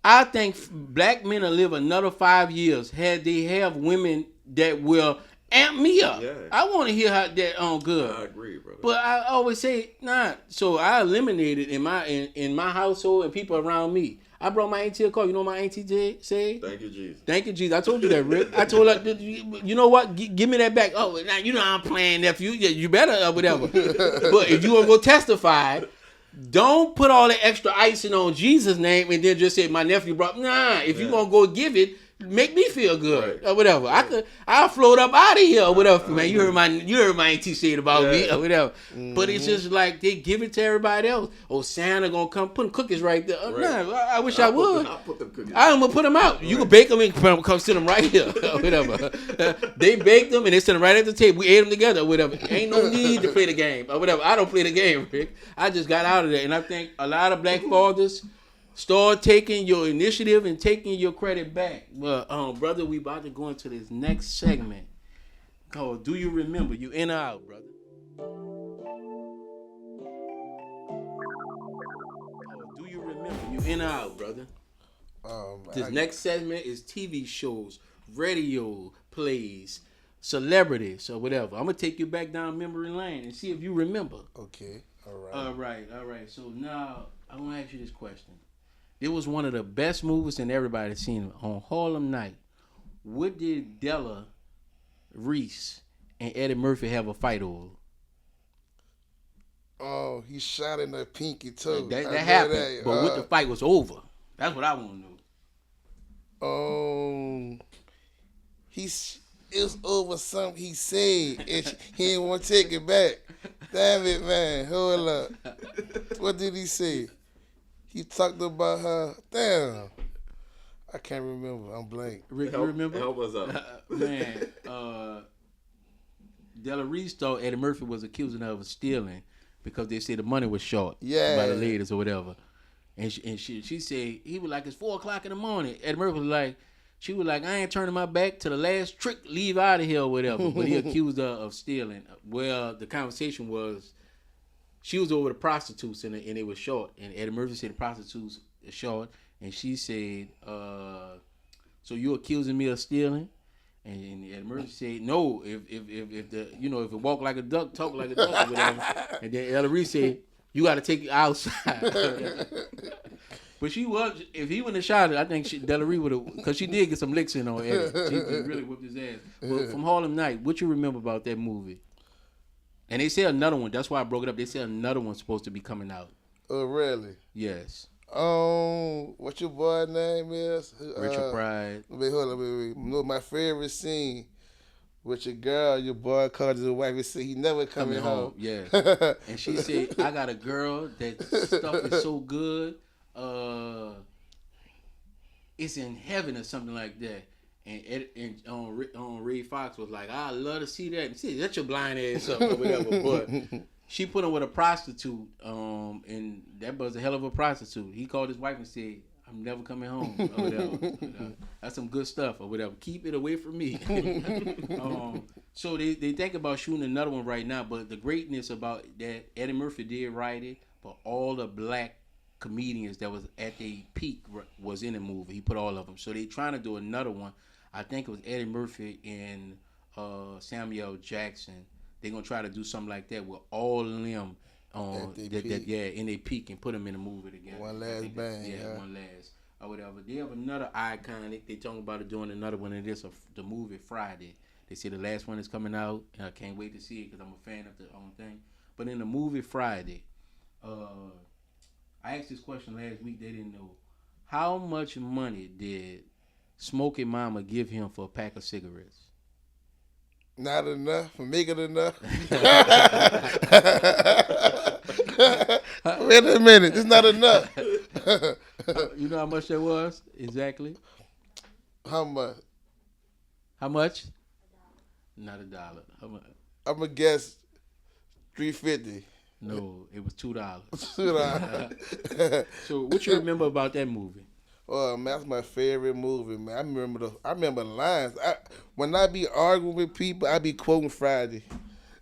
I think black men will live another 5 years had they have women that will amp me up. Yeah. I want to hear how that on good. I agree, brother. But I always say nah. So I eliminated in my household and people around me. I brought my auntie a call. You know what my auntie said? Thank you, Jesus. Thank you, Jesus. I told you that, Rick. I told her, you know what? Give me that back. Oh, now you know I'm playing nephew. You better whatever. But if you want to go testify, don't put all the extra icing on Jesus' name and then just say my nephew brought. Nah, if you gonna go give it, make me feel good or whatever. I'll float up out of here or whatever, man. You heard my auntie say it about me or whatever. But it's just like they give it to everybody else. Oh, Santa gonna come put cookies right there. Nah, I wish I would. I'll put them cookies. I'm gonna put them out. You can bake them and come sit them right here, or whatever. They baked them and they sit them right at the table. We ate them together, or whatever. Ain't no need to play the game, or whatever. I don't play the game, Rick. I just got out of there, and I think a lot of black fathers start taking your initiative and taking your credit back. Well, brother, we about to go into this next segment called "Do You Remember?" You in or out, brother? Do you remember? You in or out, brother? This next segment is TV shows, radio plays, celebrities, or whatever. I'm gonna take you back down memory lane and see if you remember. Okay. All right. All right. So now I want to ask you this question. It was one of the best movies and everybody's seen it on Harlem Night. What did Della Reese and Eddie Murphy have a fight over? Oh, he shot in the pinky too. That happened, but what the fight was over? That's what I want to know. It's over something he said. And he didn't want to take it back. Damn it, man. Hold up. What did he say? He talked about her. Damn. I can't remember. I'm blank. Rick, you remember? Help us out. Man, Della Reese thought Eddie Murphy was accusing her of stealing because they said the money was short by the ladies or whatever. And she said, he was like, it's 4:00 in the morning. Eddie Murphy was like, She was like, I ain't turning my back to the last trick, leave out of here or whatever. But he accused her of stealing. Well, the conversation was, she was over the prostitutes and it was short. And Eddie Murphy said the prostitutes are short. And she said, so you accusing me of stealing? And Eddie Murphy said, no, if the if it walk like a duck, talk like a duck or whatever. And then Ella Reese said, you got to take it outside. But she was, if he wouldn't have shot it, I think Delary would have, because she did get some licks in on Eddie. She really whipped his ass. But from Harlem Night, what you remember about that movie? And they said another one. That's why I broke it up. They said another one's supposed to be coming out. Oh, really? Yes. What your boy name is? Richard Pryor. Wait, hold on, wait. No, my favorite scene with your girl, your boy called his wife and said he never coming home. Yeah. And she said, I got a girl that stuff is so good. It's in heaven or something like that. And Ray Fox was like, I love to see that. And she said, that's your blind ass up or whatever. But she put him with a prostitute, and that was a hell of a prostitute. He called his wife and said, I'm never coming home or whatever. That's some good stuff or whatever. Keep it away from me. So they think about shooting another one right now, but the greatness about that, Eddie Murphy did write it, but all the black comedians that was at their peak was in the movie. He put all of them. So they trying to do another one. I think it was Eddie Murphy and Samuel Jackson. They're going to try to do something like that with all of them in their peak and put them in a movie together. One last bang. Yeah, one last. Or whatever. They have another icon. They talking about it doing another one, and it's the movie Friday. They say the last one is coming out, and I can't wait to see it because I'm a fan of the thing. But in the movie Friday, I asked this question last week. They didn't know. How much money did Smokey Mama give him for a pack of cigarettes? Not enough. Make it enough. Wait a minute. It's not enough. You know how much that was? Exactly. How much? How much? Not $1. How much? I'm going to guess $3.50. No, it was $2. $2. So what you remember about that movie? Oh man, that's my favorite movie, man. I remember the lines. When I be arguing with people, I be quoting Friday.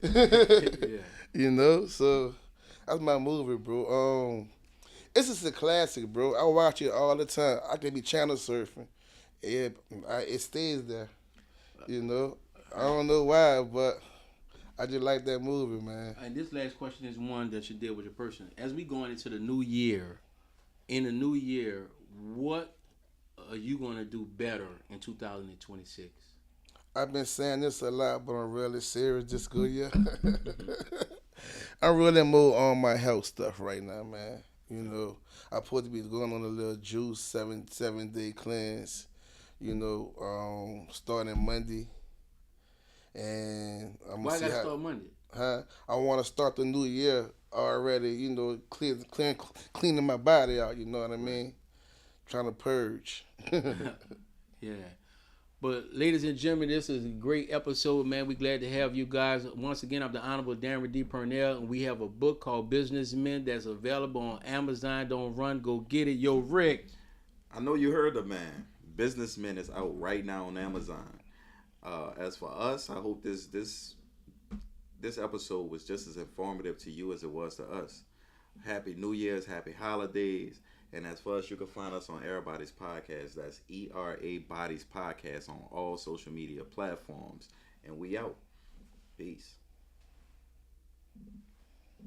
Yeah. You know, so that's my movie, bro. It's just a classic, bro. I watch it all the time. I can be channel surfing. It stays there. You know, I don't know why, but I just like that movie, man. And this last question is one that you deal with your person. As we going into the new year, what are you going to do better in 2026? I've been saying this a lot, but I'm really serious this good year. I'm really more on my health stuff right now, man. You know, I'm supposed to be going on a little juice, seven-day cleanse, you know, starting Monday. And I'm Why I got to start Monday? I want to start the new year already, you know, cleaning my body out, you know what I mean? Trying to purge. Yeah. But ladies and gentlemen, this is a great episode, man. We're glad to have you guys. Once again, I'm the Honorable Darren D. Purnell, and we have a book called Businessmen that's available on Amazon. Don't run, go get it. Yo, Rick. I know you heard the man. Businessmen is out right now on Amazon. As for us, I hope this episode was just as informative to you as it was to us. Happy New Year's, happy holidays. And as for us, you can find us on EraBody's podcast. That's EraBody's podcast on all social media platforms. And we out. Peace.